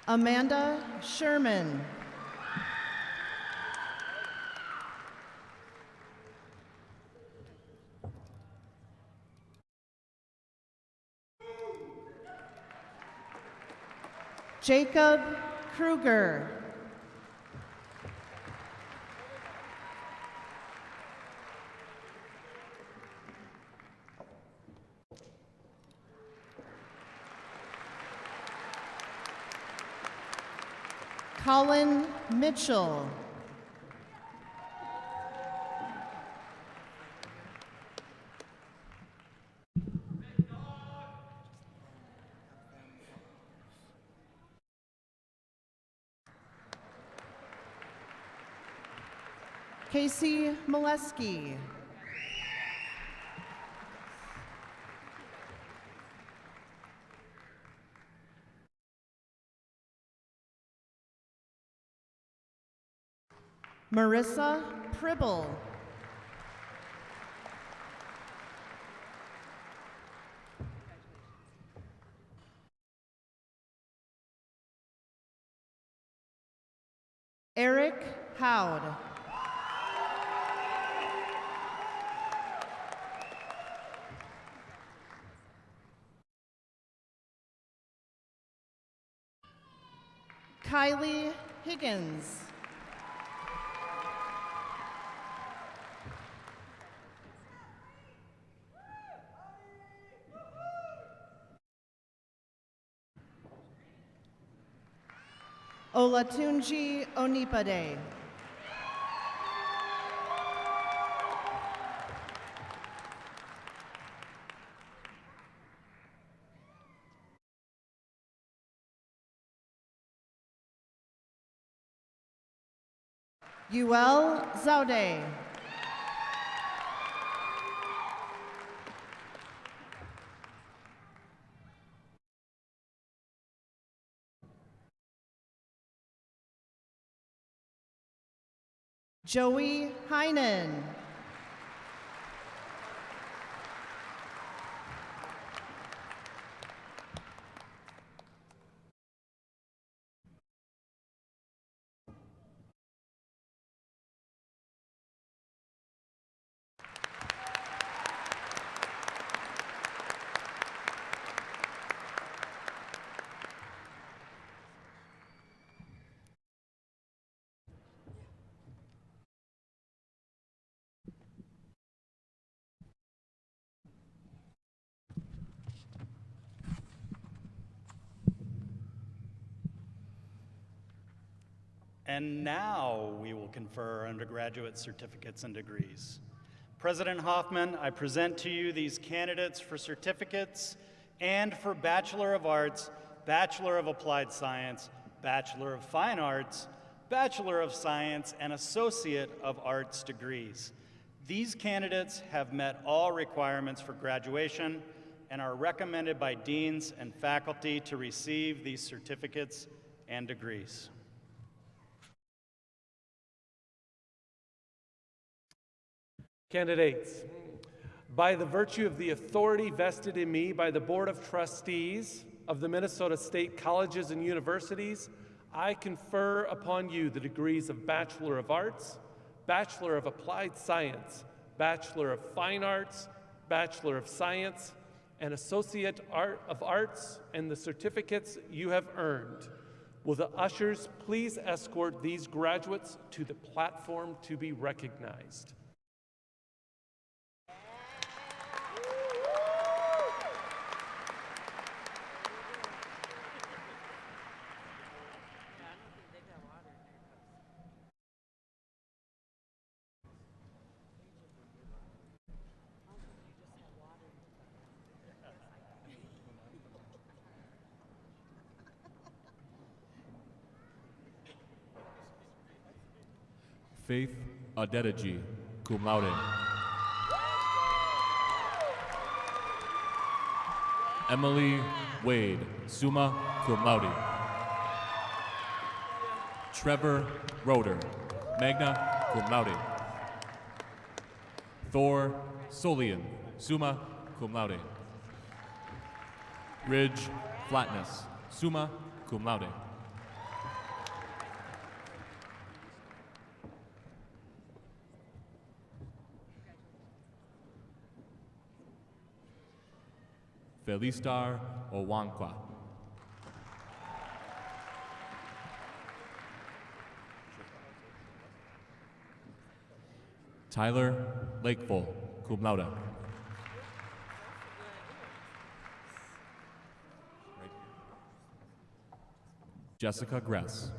S13: Amanda Sherman. Jacob Kruger. Colin Mitchell. Casey Molesky. Marissa Pribble. Eric Howd. Kylie Higgins. Olatunji Onipade. Yuel Zaude. Joey Heinen.
S12: And now we will confer our undergraduate certificates and degrees. President Hoffman, I present to you these candidates for certificates and for Bachelor of Arts, Bachelor of Applied Science, Bachelor of Fine Arts, Bachelor of Science, and Associate of Arts degrees. These candidates have met all requirements for graduation and are recommended by deans and faculty to receive these certificates and degrees.
S9: Candidates, by the virtue of the authority vested in me by the Board of Trustees of the Minnesota State Colleges and Universities, I confer upon you the degrees of Bachelor of Arts, Bachelor of Applied Science, Bachelor of Fine Arts, Bachelor of Science, and Associate of Arts, and the certificates you have earned. Will the ushers please escort these graduates to the platform to be recognized?
S14: Faith Adedeji, cum laude. Emily Wade, summa cum laude. Trevor Roeder, magna cum laude. Thor Solian, summa cum laude. Ridge Flatness, summa cum laude. Felistar Owankwa. Tyler Lakeful, cum laude. Jessica Gress.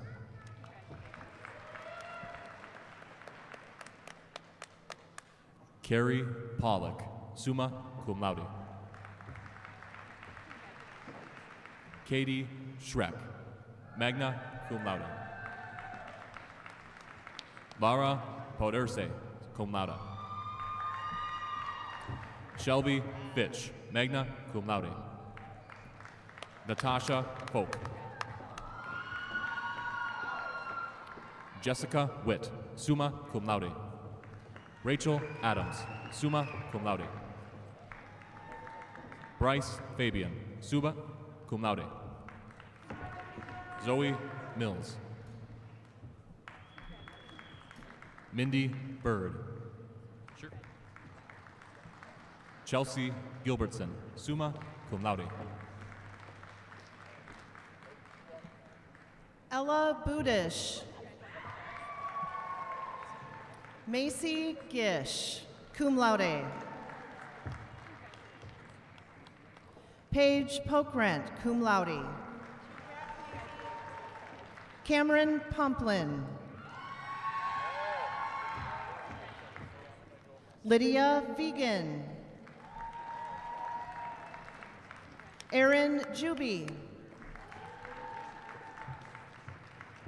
S14: Carrie Pollock, summa cum laude. Katie Schreck, magna cum laude. Lara Poderse, cum laude. Shelby Fitch, magna cum laude. Natasha Folk. Jessica Witt, summa cum laude. Rachel Adams, summa cum laude. Bryce Fabian, summa cum laude. Zoe Mills. Mindy Bird. Sure. Chelsea Gilbertson, summa cum laude.
S13: Ella Budish. Macy Gish, cum laude. Paige Pokrent, cum laude. Cameron Pumplin. Lydia Vegan. Erin Juby.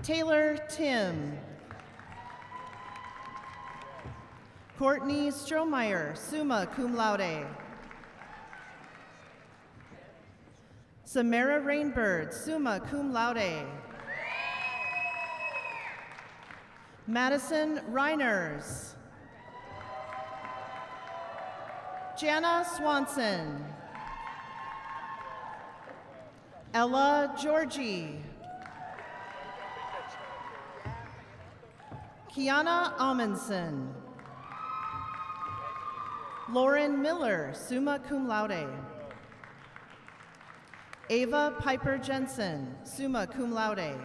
S13: Taylor Tim. Courtney Strohmeyer, summa cum laude. Samara Rainbird, summa cum laude. Madison Reiners. Jana Swanson. Ella Georgie. Kiana Amundsen. Lauren Miller, summa cum laude. Ava Piper Jensen, summa cum laude.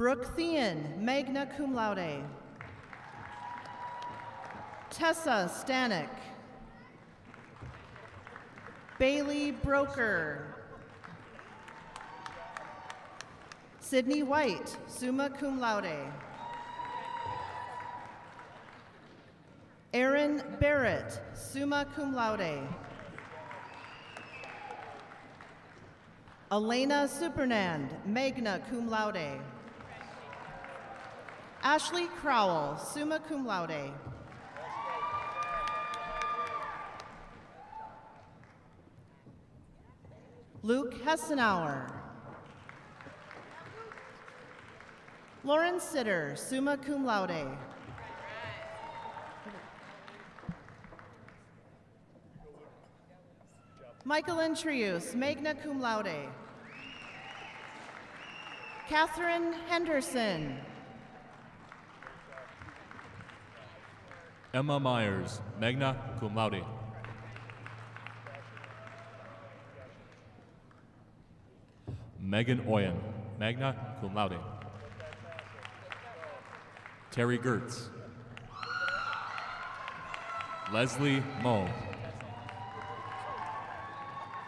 S13: Brooke Thean, magna cum laude. Tessa Stanek. Bailey Broker. Sydney White, summa cum laude. Aaron Barrett, summa cum laude. Elena Supernand, magna cum laude. Ashley Crowell, summa cum laude. Luke Hessenauer. Lauren Sitter, summa cum laude. Michael Intrius, magna cum laude. Catherine Henderson.
S14: Emma Myers, magna cum laude. Megan Oyen, magna cum laude. Terry Gertz. Leslie Moe.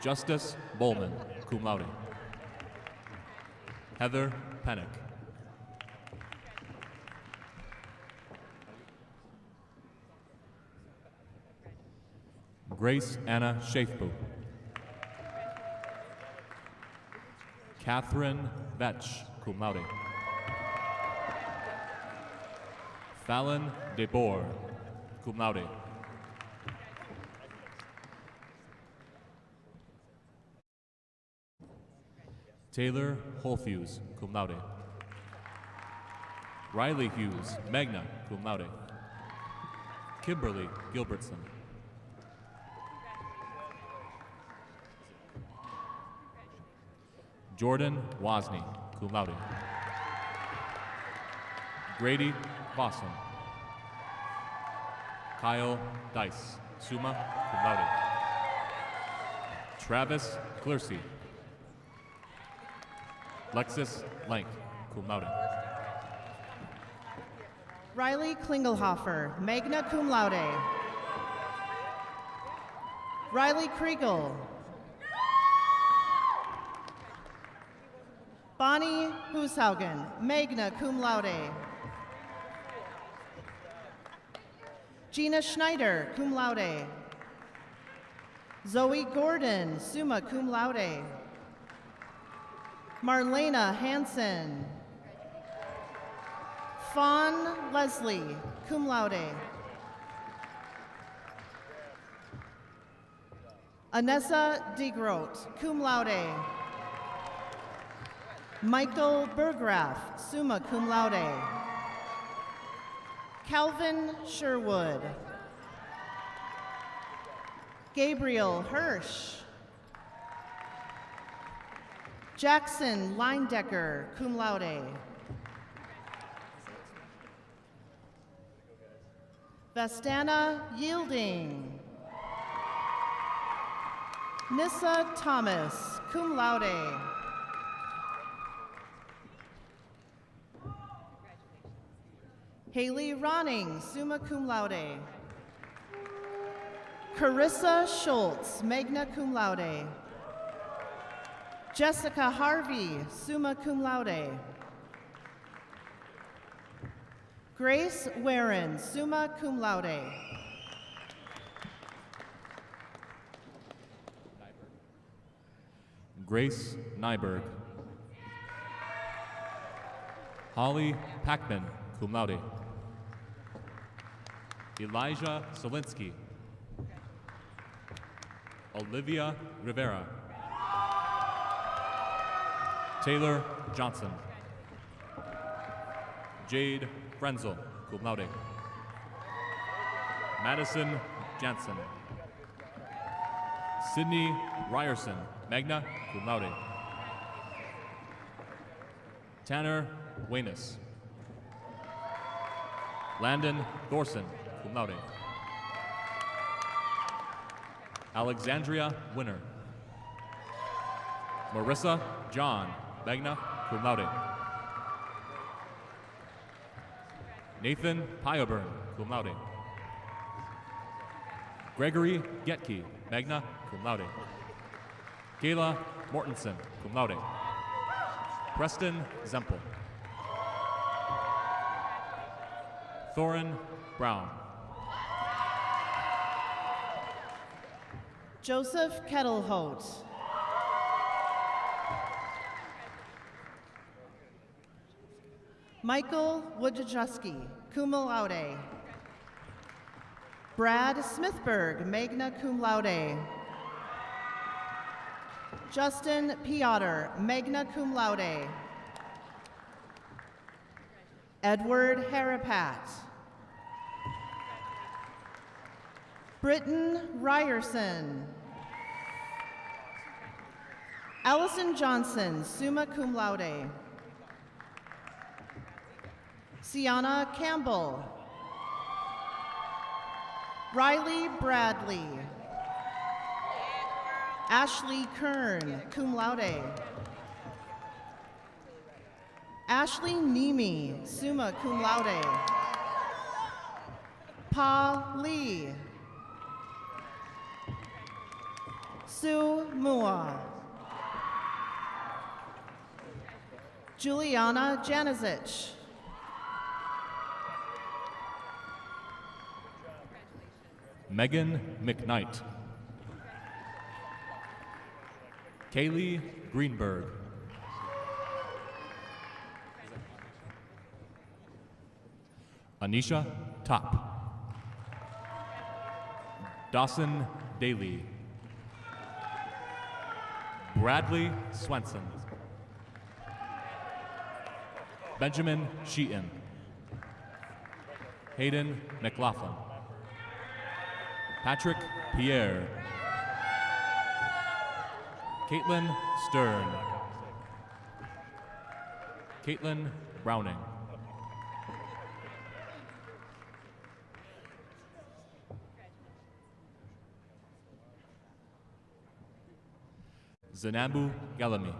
S14: Justice Bowman, cum laude. Heather Pennick. Grace Anna Schaefbu. Catherine Vetch, cum laude. Fallon DeBoer, cum laude. Taylor Holfuse, cum laude. Riley Hughes, magna cum laude. Kimberly Gilbertson. Jordan Wozni, cum laude. Grady Fossum. Kyle Dice, summa cum laude. Travis Clersey. Lexus Lank, cum laude.
S13: Riley Klingelhofer, magna cum laude. Riley Kriegel. Bonnie Hushaugen, magna cum laude. Gina Schneider, cum laude. Zoe Gordon, summa cum laude. Marlena Hansen. Fawn Leslie, cum laude. Anessa DeGroat, cum laude. Michael Bergraff, summa cum laude. Calvin Sherwood. Gabriel Hirsch. Jackson Leindecker, cum laude. Vastana Yielding. Nissa Thomas, cum laude. Haley Ronning, summa cum laude. Carissa Schultz, magna cum laude. Jessica Harvey, summa cum laude. Grace Warren, summa cum laude.
S14: Grace Nyberg. Holly Packman, cum laude. Elijah Solinsky. Olivia Rivera. Taylor Johnson. Jade Frenzel, cum laude. Madison Jansen. Sydney Ryerson, magna cum laude. Tanner Wayness. Landon Thorson, cum laude. Alexandria Winner. Marissa John, magna cum laude. Nathan Pyoburn, cum laude. Gregory Getke, magna cum laude. Kayla Mortensen, cum laude. Preston Zempel. Thorin Brown.
S13: Joseph Kettleholt. Michael Wojciechowski, cum laude. Brad Smithberg, magna cum laude. Justin Piotr, magna cum laude. Edward Harapat. Britton Ryerson. Allison Johnson, summa cum laude. Sienna Campbell. Riley Bradley. Ashley Kern, cum laude. Ashley Nemi, summa cum laude. Pa Lee. Sue Mua. Juliana Janicic.
S14: Megan McKnight. Kaylee Greenberg. Anisha Top. Dawson Daly. Bradley Swenson. Benjamin Sheehan. Hayden McLaughlin. Patrick Pierre. Caitlin Stern. Caitlin Browning. Zanabu Galami.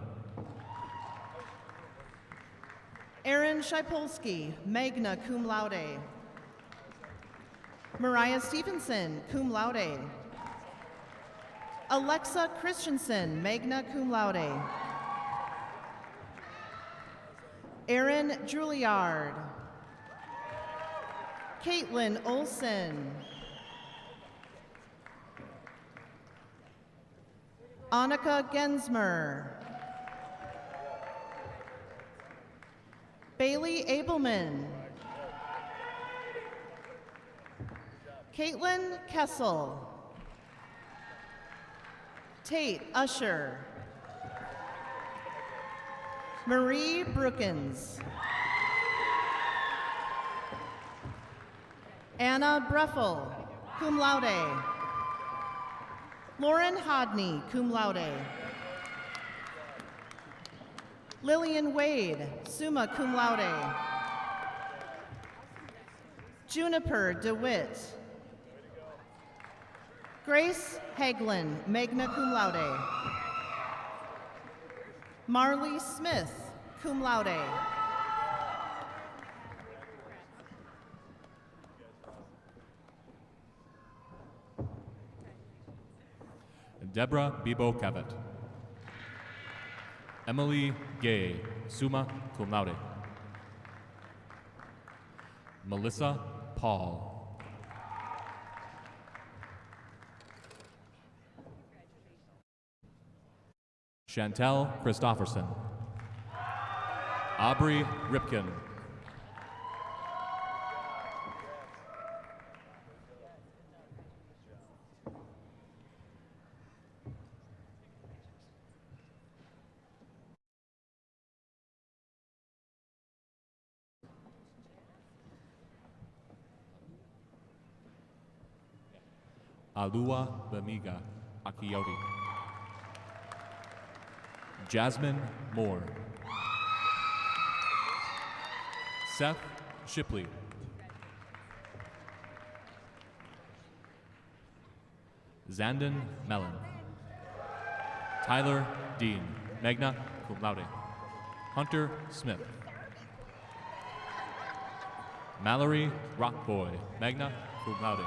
S13: Aaron Shipolsky, magna cum laude. Mariah Stevenson, cum laude. Alexa Christensen, magna cum laude. Aaron Juilliard. Caitlin Olson. Annika Gensmer. Bailey Abelman. Caitlin Kessel. Tate Usher. Marie Brookins. Anna Breffel, cum laude. Lauren Hodney, cum laude. Lillian Wade, summa cum laude. Juniper DeWitt. Grace Haglin, magna cum laude. Marley Smith, cum laude.
S14: Deborah Bibo Cavett. Emily Gay, summa cum laude. Melissa Paul. Chantel Christofferson. Aubrey Ripken. Alua Bemiga Akioti. Jasmine Moore. Seth Shipley. Zandon Mellon. Tyler Dean, magna cum laude. Hunter Smith. Mallory Rockboy, magna cum laude.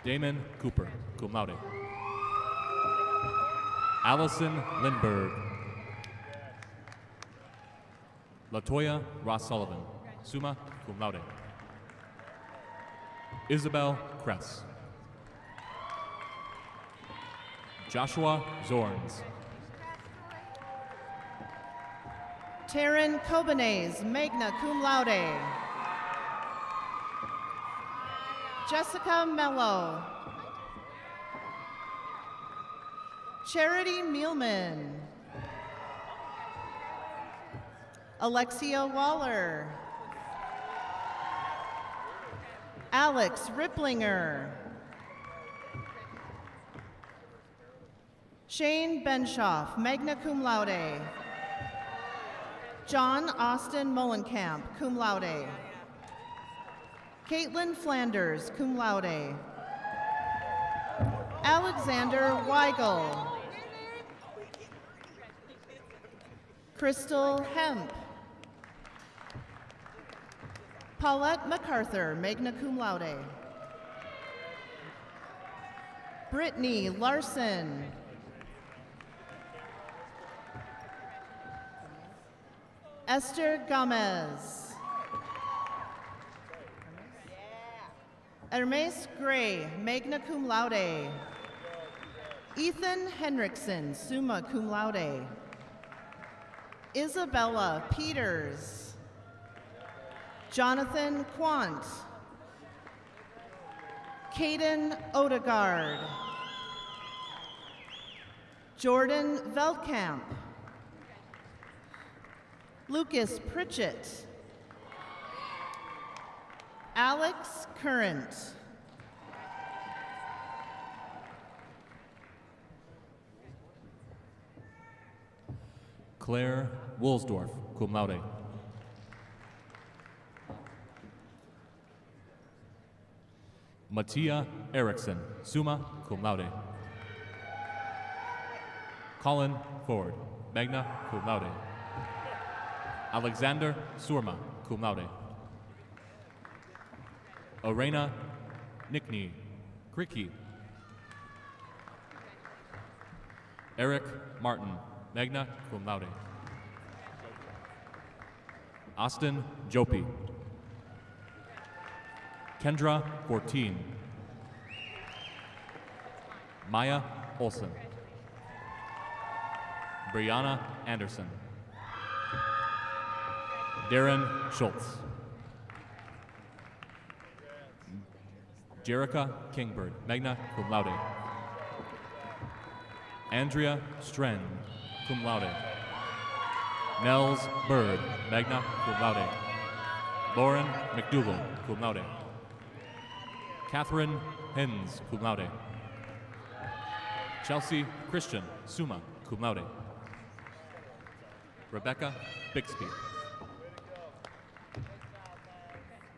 S14: Damon Cooper, cum laude. Allison Lindberg. Latoya Ross Sullivan, summa cum laude. Isabel Kress. Joshua Zorns.
S13: Taryn Cobanez, magna cum laude. Jessica Mello. Charity Mielman. Alexia Waller. Alex Ripplinger. Shane Benshoff, magna cum laude. John Austin Mullenkamp, cum laude. Caitlin Flanders, cum laude. Alexander Weigel. Crystal Hemp. Paulette MacArthur, magna cum laude. Brittany Larson. Esther Gomez. Hermes Gray, magna cum laude. Ethan Henriksen, summa cum laude. Isabella Peters. Jonathan Quant. Caden Odegaard. Jordan Veldkamp. Lucas Pritchett. Alex Current.
S14: Claire Woolsdorf, cum laude. Mattia Erickson, summa cum laude. Colin Ford, magna cum laude. Alexander Surma, cum laude. Orena Nickney, Cricky. Eric Martin, magna cum laude. Austin Jopi. Kendra 14. Maya Olson. Brianna Anderson. Darren Schultz. Jerica Kingbird, magna cum laude. Andrea Stren, cum laude. Nels Bird, magna cum laude. Lauren McDougall, cum laude. Catherine Hens, cum laude. Chelsea Christian, summa cum laude. Rebecca Bixby.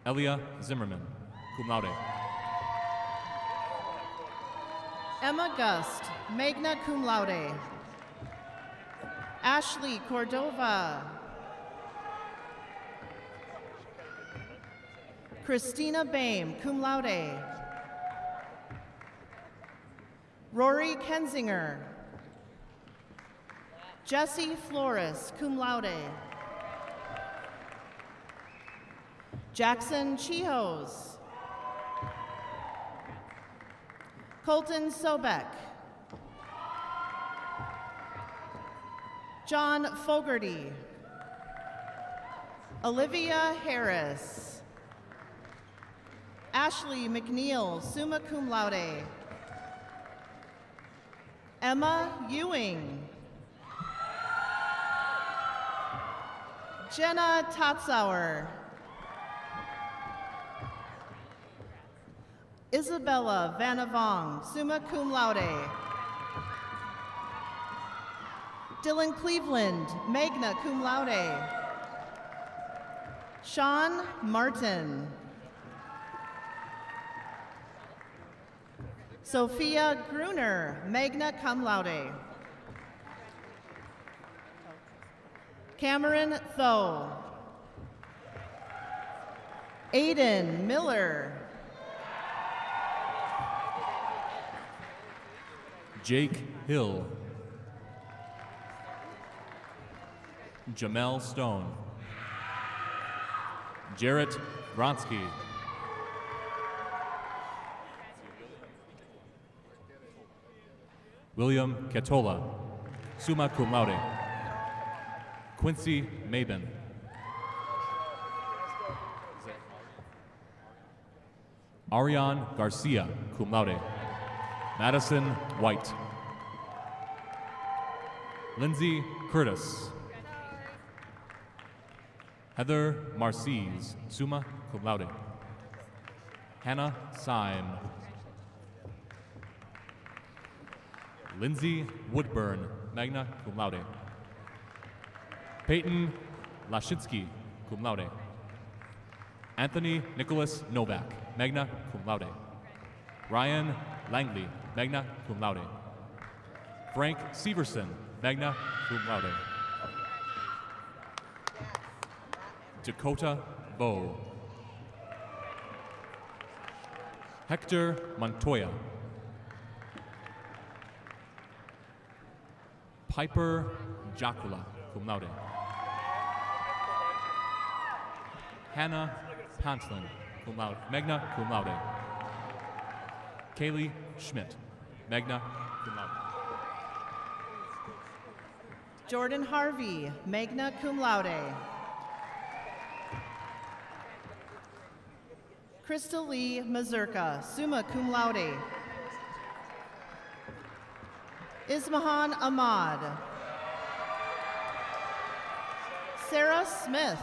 S14: Elia Zimmerman, cum laude.
S13: Emma Gust, magna cum laude. Ashley Cordova. Christina Boehm, cum laude. Rory Kensinger. Jesse Flores, cum laude. Jackson Chihos. Colton Sobek. John Fogarty. Olivia Harris. Ashley McNeil, summa cum laude. Emma Ewing. Jenna Tatzauer. Isabella Vanavong, summa cum laude. Dylan Cleveland, magna cum laude. Sean Martin. Sophia Gruner, magna cum laude. Cameron Tho. Aiden Miller.
S14: Jake Hill. Jamel Stone. Jarrett Vronsky. William Ketola, summa cum laude. Quincy Mabin. Ariane Garcia, cum laude. Madison White. Lindsay Curtis. Heather Marcies, summa cum laude. Hannah Syme. Lindsay Woodburn, magna cum laude. Peyton Lashinsky, cum laude. Anthony Nicholas Novak, magna cum laude. Ryan Langley, magna cum laude. Frank Severson, magna cum laude. Dakota Bowe. Hector Montoya. Piper Jacula, cum laude. Hannah Panslin, cum laude, magna cum laude. Kaylee Schmidt, magna cum laude.
S13: Jordan Harvey, magna cum laude. Crystal Lee Mazurka, summa cum laude. Ismahan Ahmad. Sarah Smith.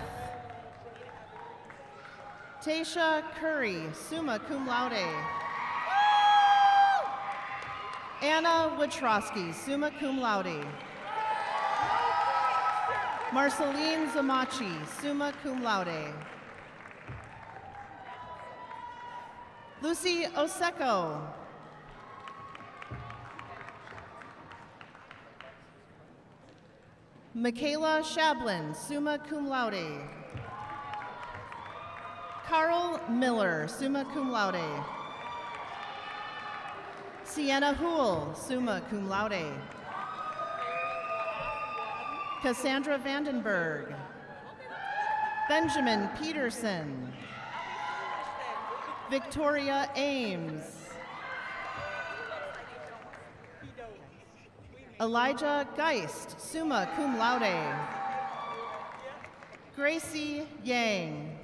S13: Tasha Curry, summa cum laude. Anna Witrowski, summa cum laude. Marceline Zamachi, summa cum laude. Lucy Oseko. Michaela Shablin, summa cum laude. Carl Miller, summa cum laude. Sienna Houle, summa cum laude. Cassandra Vandenberg. Benjamin Peterson. Victoria Ames. Elijah Geist, summa cum laude. Gracie Yang.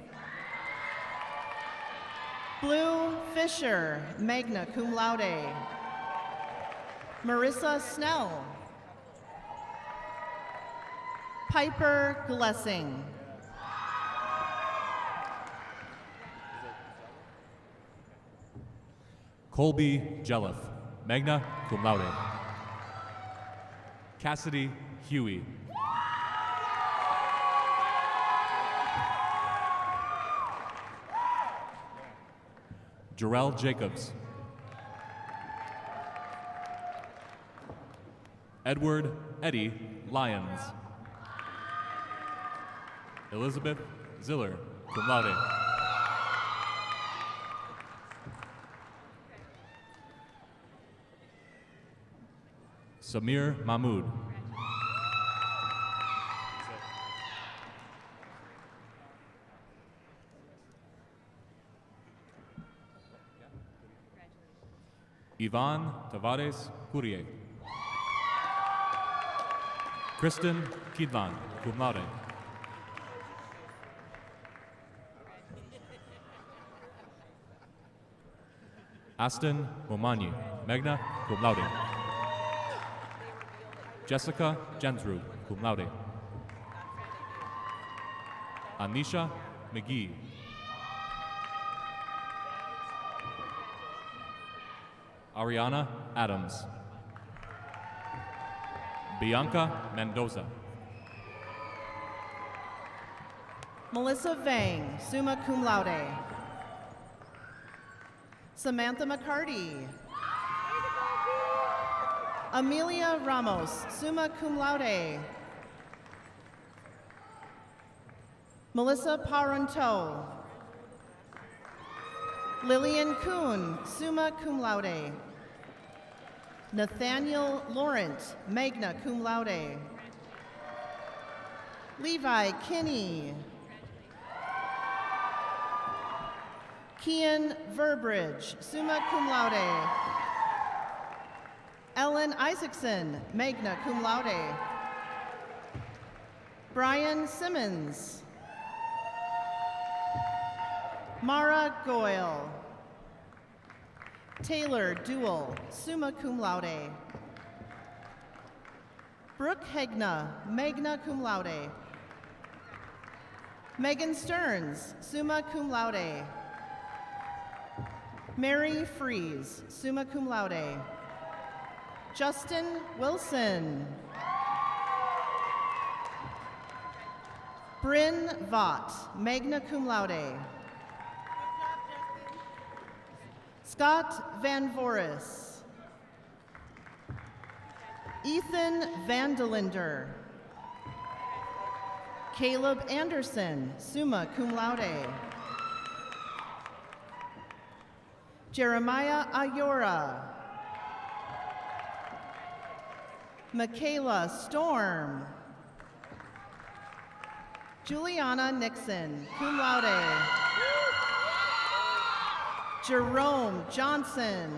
S13: Blue Fisher, magna cum laude. Marissa Snell. Piper Glessing.
S14: Colby Jelliff, magna cum laude. Cassidy Huey. Jarrell Jacobs. Edward Eddie Lyons. Elizabeth Ziller, cum laude. Samir Mahmood. Ivan Tavares Courier. Kristen Kidlan, cum laude. Aston Momanyi, magna cum laude. Jessica Jensrud, cum laude. Anisha McGee. Ariana Adams. Bianca Mendoza.
S13: Melissa Vang, summa cum laude. Samantha McCarty. Amelia Ramos, summa cum laude. Melissa Parenteau. Lillian Kuhn, summa cum laude. Nathaniel Laurent, magna cum laude. Levi Kinney. Kian Verbridge, summa cum laude. Ellen Isaacson, magna cum laude. Brian Simmons. Mara Goyle. Taylor Duell, summa cum laude. Brooke Hegna, magna cum laude. Megan Stearns, summa cum laude. Mary Fries, summa cum laude. Justin Wilson. Bryn Vaught, magna cum laude. Scott Van Voris. Ethan Vandelinder. Caleb Anderson, summa cum laude. Jeremiah Ayora. Michaela Storm. Juliana Nixon, cum laude. Jerome Johnson.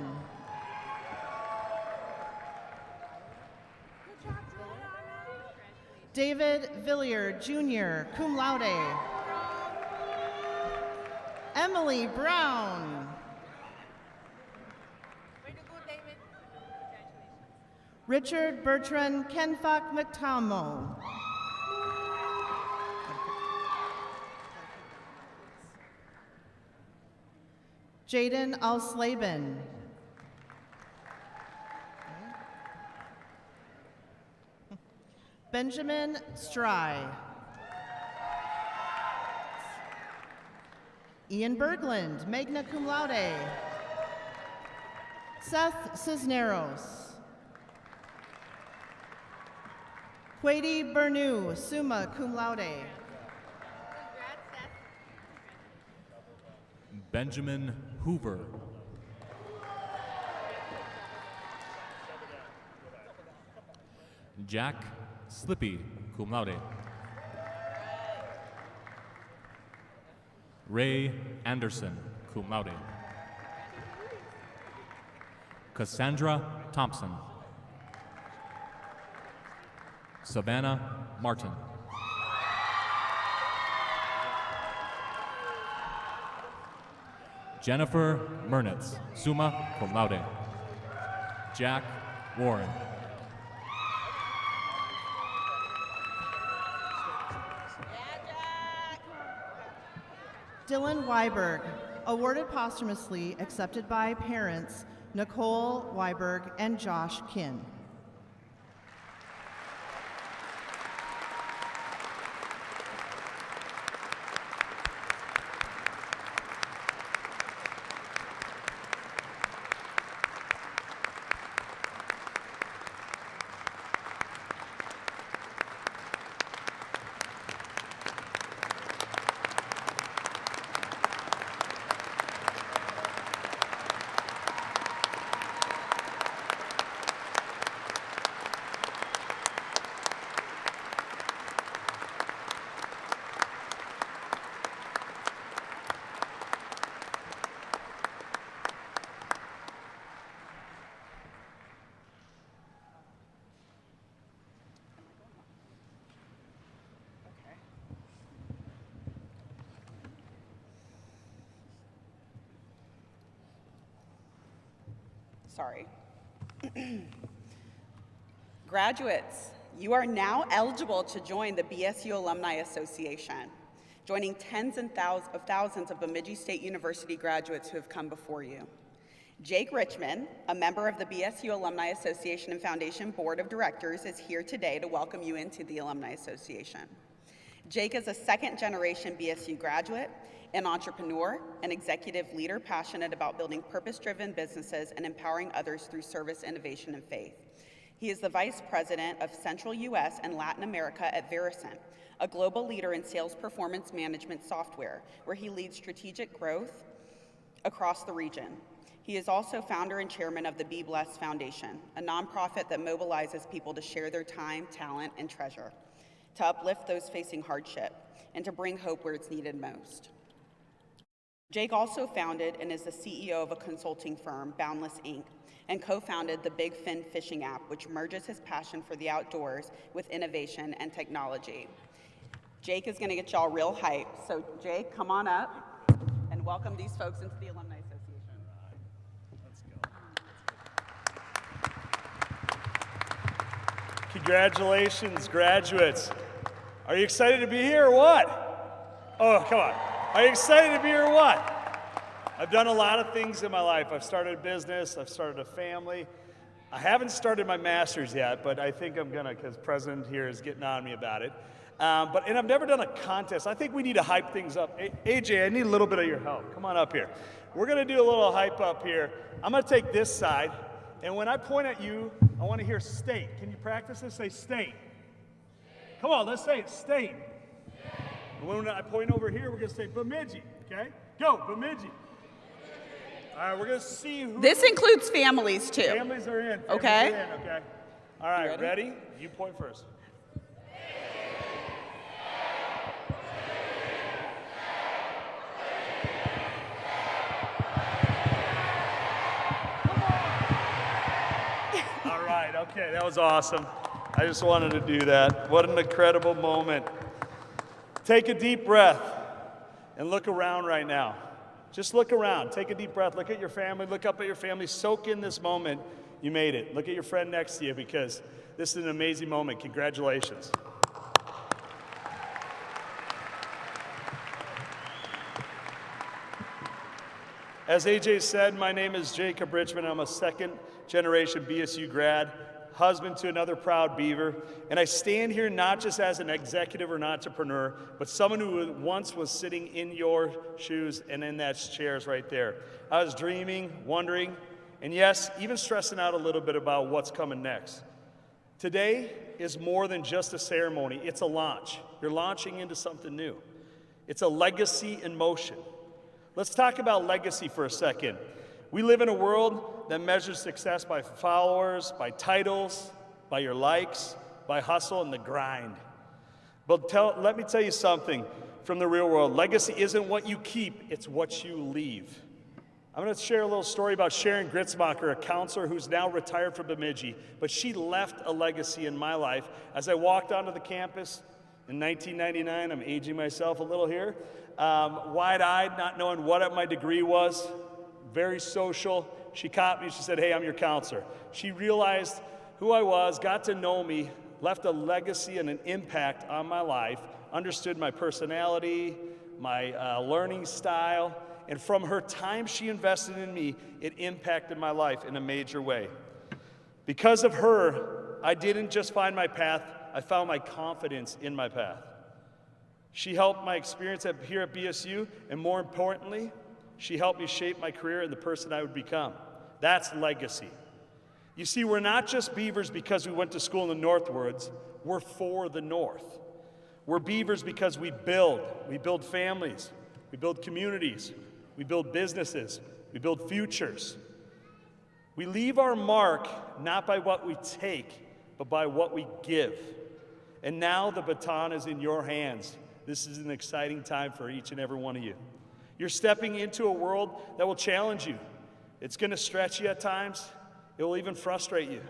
S13: David Villier, Jr., cum laude. Emily Brown. Richard Bertrand Kenfak McTamo. Jaden Alslaben. Benjamin Stry. Ian Berglund, magna cum laude. Seth Cisneros. Quady Bernu, summa cum laude.
S14: Benjamin Hoover. Jack Slippy, cum laude. Ray Anderson, cum laude. Cassandra Thompson. Savannah Martin. Jennifer Mernitz, summa cum laude. Jack Warren.
S13: Dylan Weiberg, awarded posthumously, accepted by parents Nicole Weiberg and Josh Kinn.
S10: Sorry. Graduates, you are now eligible to join the BSU Alumni Association, joining tens of thousands of Bemidji State University graduates who have come before you. Jake Richmond, a member of the BSU Alumni Association and Foundation Board of Directors, is here today to welcome you into the Alumni Association. Jake is a second-generation BSU graduate, an entrepreneur, an executive leader passionate about building purpose-driven businesses and empowering others through service, innovation, and faith. He is the Vice President of Central U.S. and Latin America at Vericent, a global leader in sales performance management software, where he leads strategic growth across the region. He is also founder and chairman of the Be Blessed Foundation, a nonprofit that mobilizes people to share their time, talent, and treasure, to uplift those facing hardship, and to bring hope where it's needed most. Jake also founded and is the CEO of a consulting firm, Boundless Inc., and co-founded the Big Fin fishing app, which merges his passion for the outdoors with innovation and technology. Jake is gonna get y'all real hype. So Jake, come on up and welcome these folks into the Alumni Association.
S15: Congratulations, graduates. Are you excited to be here or what? Oh, come on. Are you excited to be here or what? I've done a lot of things in my life. I've started a business, I've started a family. I haven't started my master's yet, but I think I'm gonna, because President here is getting on me about it. And I've never done a contest. I think we need to hype things up. AJ, I need a little bit of your help. Come on up here. We're gonna do a little hype up here. I'm gonna take this side, and when I point at you, I wanna hear state. Can you practice this? Say state. Come on, let's say it, state. And when I point over here, we're gonna say Bemidji, okay? Go, Bemidji. All right, we're gonna see who.
S10: This includes families too.
S15: Families are in.
S10: Okay.
S15: Families are in, okay. All right, ready? You point first. All right, okay, that was awesome. I just wanted to do that. What an incredible moment. Take a deep breath and look around right now. Just look around, take a deep breath, look at your family, look up at your family, soak in this moment. You made it. Look at your friend next to you, because this is an amazing moment. Congratulations. As AJ said, my name is Jacob Richmond. I'm a second-generation BSU grad, husband to another proud Beaver, and I stand here not just as an executive or an entrepreneur, but someone who once was sitting in your shoes and in that chairs right there. I was dreaming, wondering, and yes, even stressing out a little bit about what's coming next. Today is more than just a ceremony, it's a launch. You're launching into something new. It's a legacy in motion. Let's talk about legacy for a second. We live in a world that measures success by followers, by titles, by your likes, by hustle and the grind. But let me tell you something from the real world. Legacy isn't what you keep, it's what you leave. I'm going to share a little story about Sharon Gritzmacher, a counselor who's now retired from Bemidji, but she left a legacy in my life. As I walked onto the campus in 1999, I'm aging myself a little here, wide-eyed, not knowing what my degree was, very social. She caught me, she said, "Hey, I'm your counselor." She realized who I was, got to know me, left a legacy and an impact on my life, understood my personality, my learning style, and from her time she invested in me, it impacted my life in a major way. Because of her, I didn't just find my path, I found my confidence in my path. She helped my experience here at BSU, and more importantly, she helped me shape my career and the person I would become. That's legacy. You see, we're not just Beavers because we went to school in the Northwoods, we're for the North. We're Beavers because we build families, we build communities, we build businesses, we build futures. We leave our mark not by what we take, but by what we give. And now the baton is in your hands. This is an exciting time for each and every one of you. You're stepping into a world that will challenge you. It's going to stretch you at times. It will even frustrate you.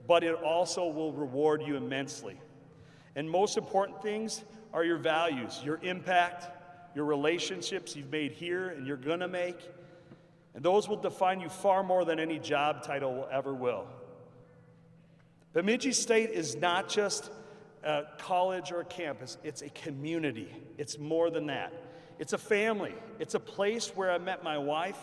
S15: But it also will reward you immensely. And most important things are your values, your impact, your relationships you've made here and you're going to make. And those will define you far more than any job title ever will. Bemidji State is not just a college or a campus. It's a community. It's more than that. It's a family. It's a place where I met my wife.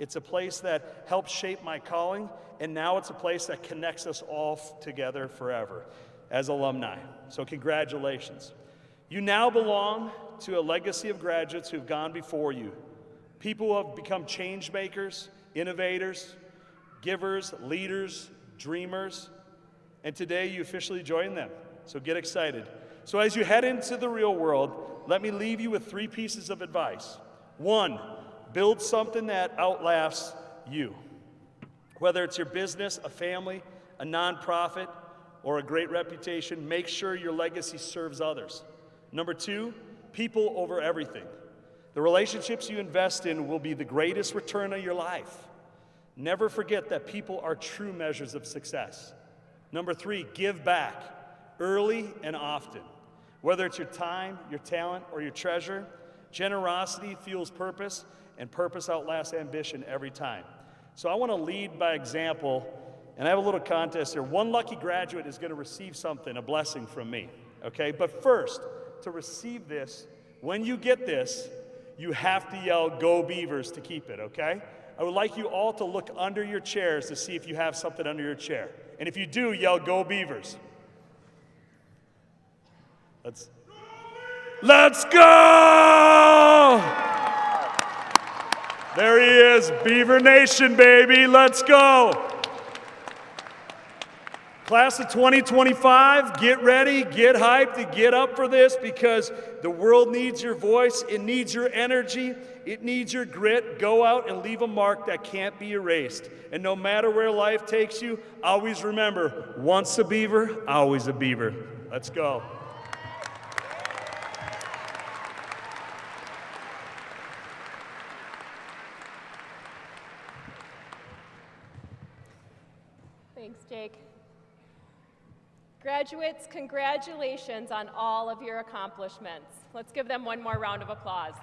S15: It's a place that helped shape my calling, and now it's a place that connects us all together forever as alumni. So congratulations. You now belong to a legacy of graduates who've gone before you, people who have become change makers, innovators, givers, leaders, dreamers, and today you officially join them. So get excited. So as you head into the real world, let me leave you with 3 pieces of advice. 1, build something that outlasts you. Whether it's your business, a family, a nonprofit, or a great reputation, make sure your legacy serves others. Number 2, people over everything. The relationships you invest in will be the greatest return of your life. Never forget that people are true measures of success. Number 3, give back early and often. Whether it's your time, your talent, or your treasure, generosity fuels purpose, and purpose outlasts ambition every time. So I want to lead by example, and I have a little contest here. 1 lucky graduate is going to receive something, a blessing from me, okay? But first, to receive this, when you get this, you have to yell, "Go Beavers," to keep it, okay? I would like you all to look under your chairs to see if you have something under your chair. And if you do, yell, "Go Beavers." Let's go! There he is, Beaver Nation, baby, let's go. Class of 2025, get ready, get hyped, and get up for this because the world needs your voice, it needs your energy, it needs your grit. Go out and leave a mark that can't be erased. And no matter where life takes you, always remember, once a Beaver, always a Beaver. Let's go.
S3: Thanks, Jake. Graduates, congratulations on all of your accomplishments. Let's give them one more round of applause.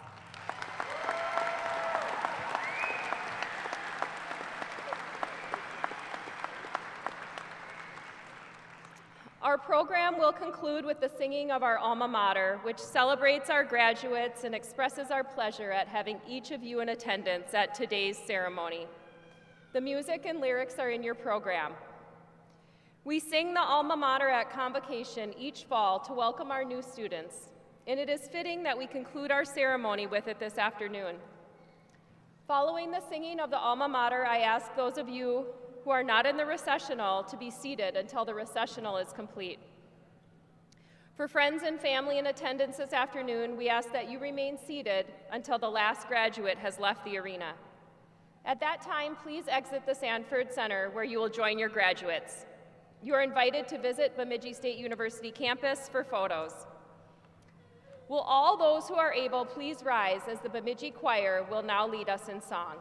S3: Our program will conclude with the singing of our alma mater, which celebrates our graduates and expresses our pleasure at having each of you in attendance at today's ceremony. The music and lyrics are in your program. We sing the alma mater at convocation each fall to welcome our new students, and it is fitting that we conclude our ceremony with it this afternoon. Following the singing of the alma mater, I ask those of you who are not in the recessional to be seated until the recessional is complete. For friends and family in attendance this afternoon, we ask that you remain seated until the last graduate has left the arena. At that time, please exit the Sanford Center where you will join your graduates. You are invited to visit Bemidji State University campus for photos. Will all those who are able please rise as the Bemidji Choir will now lead us in song.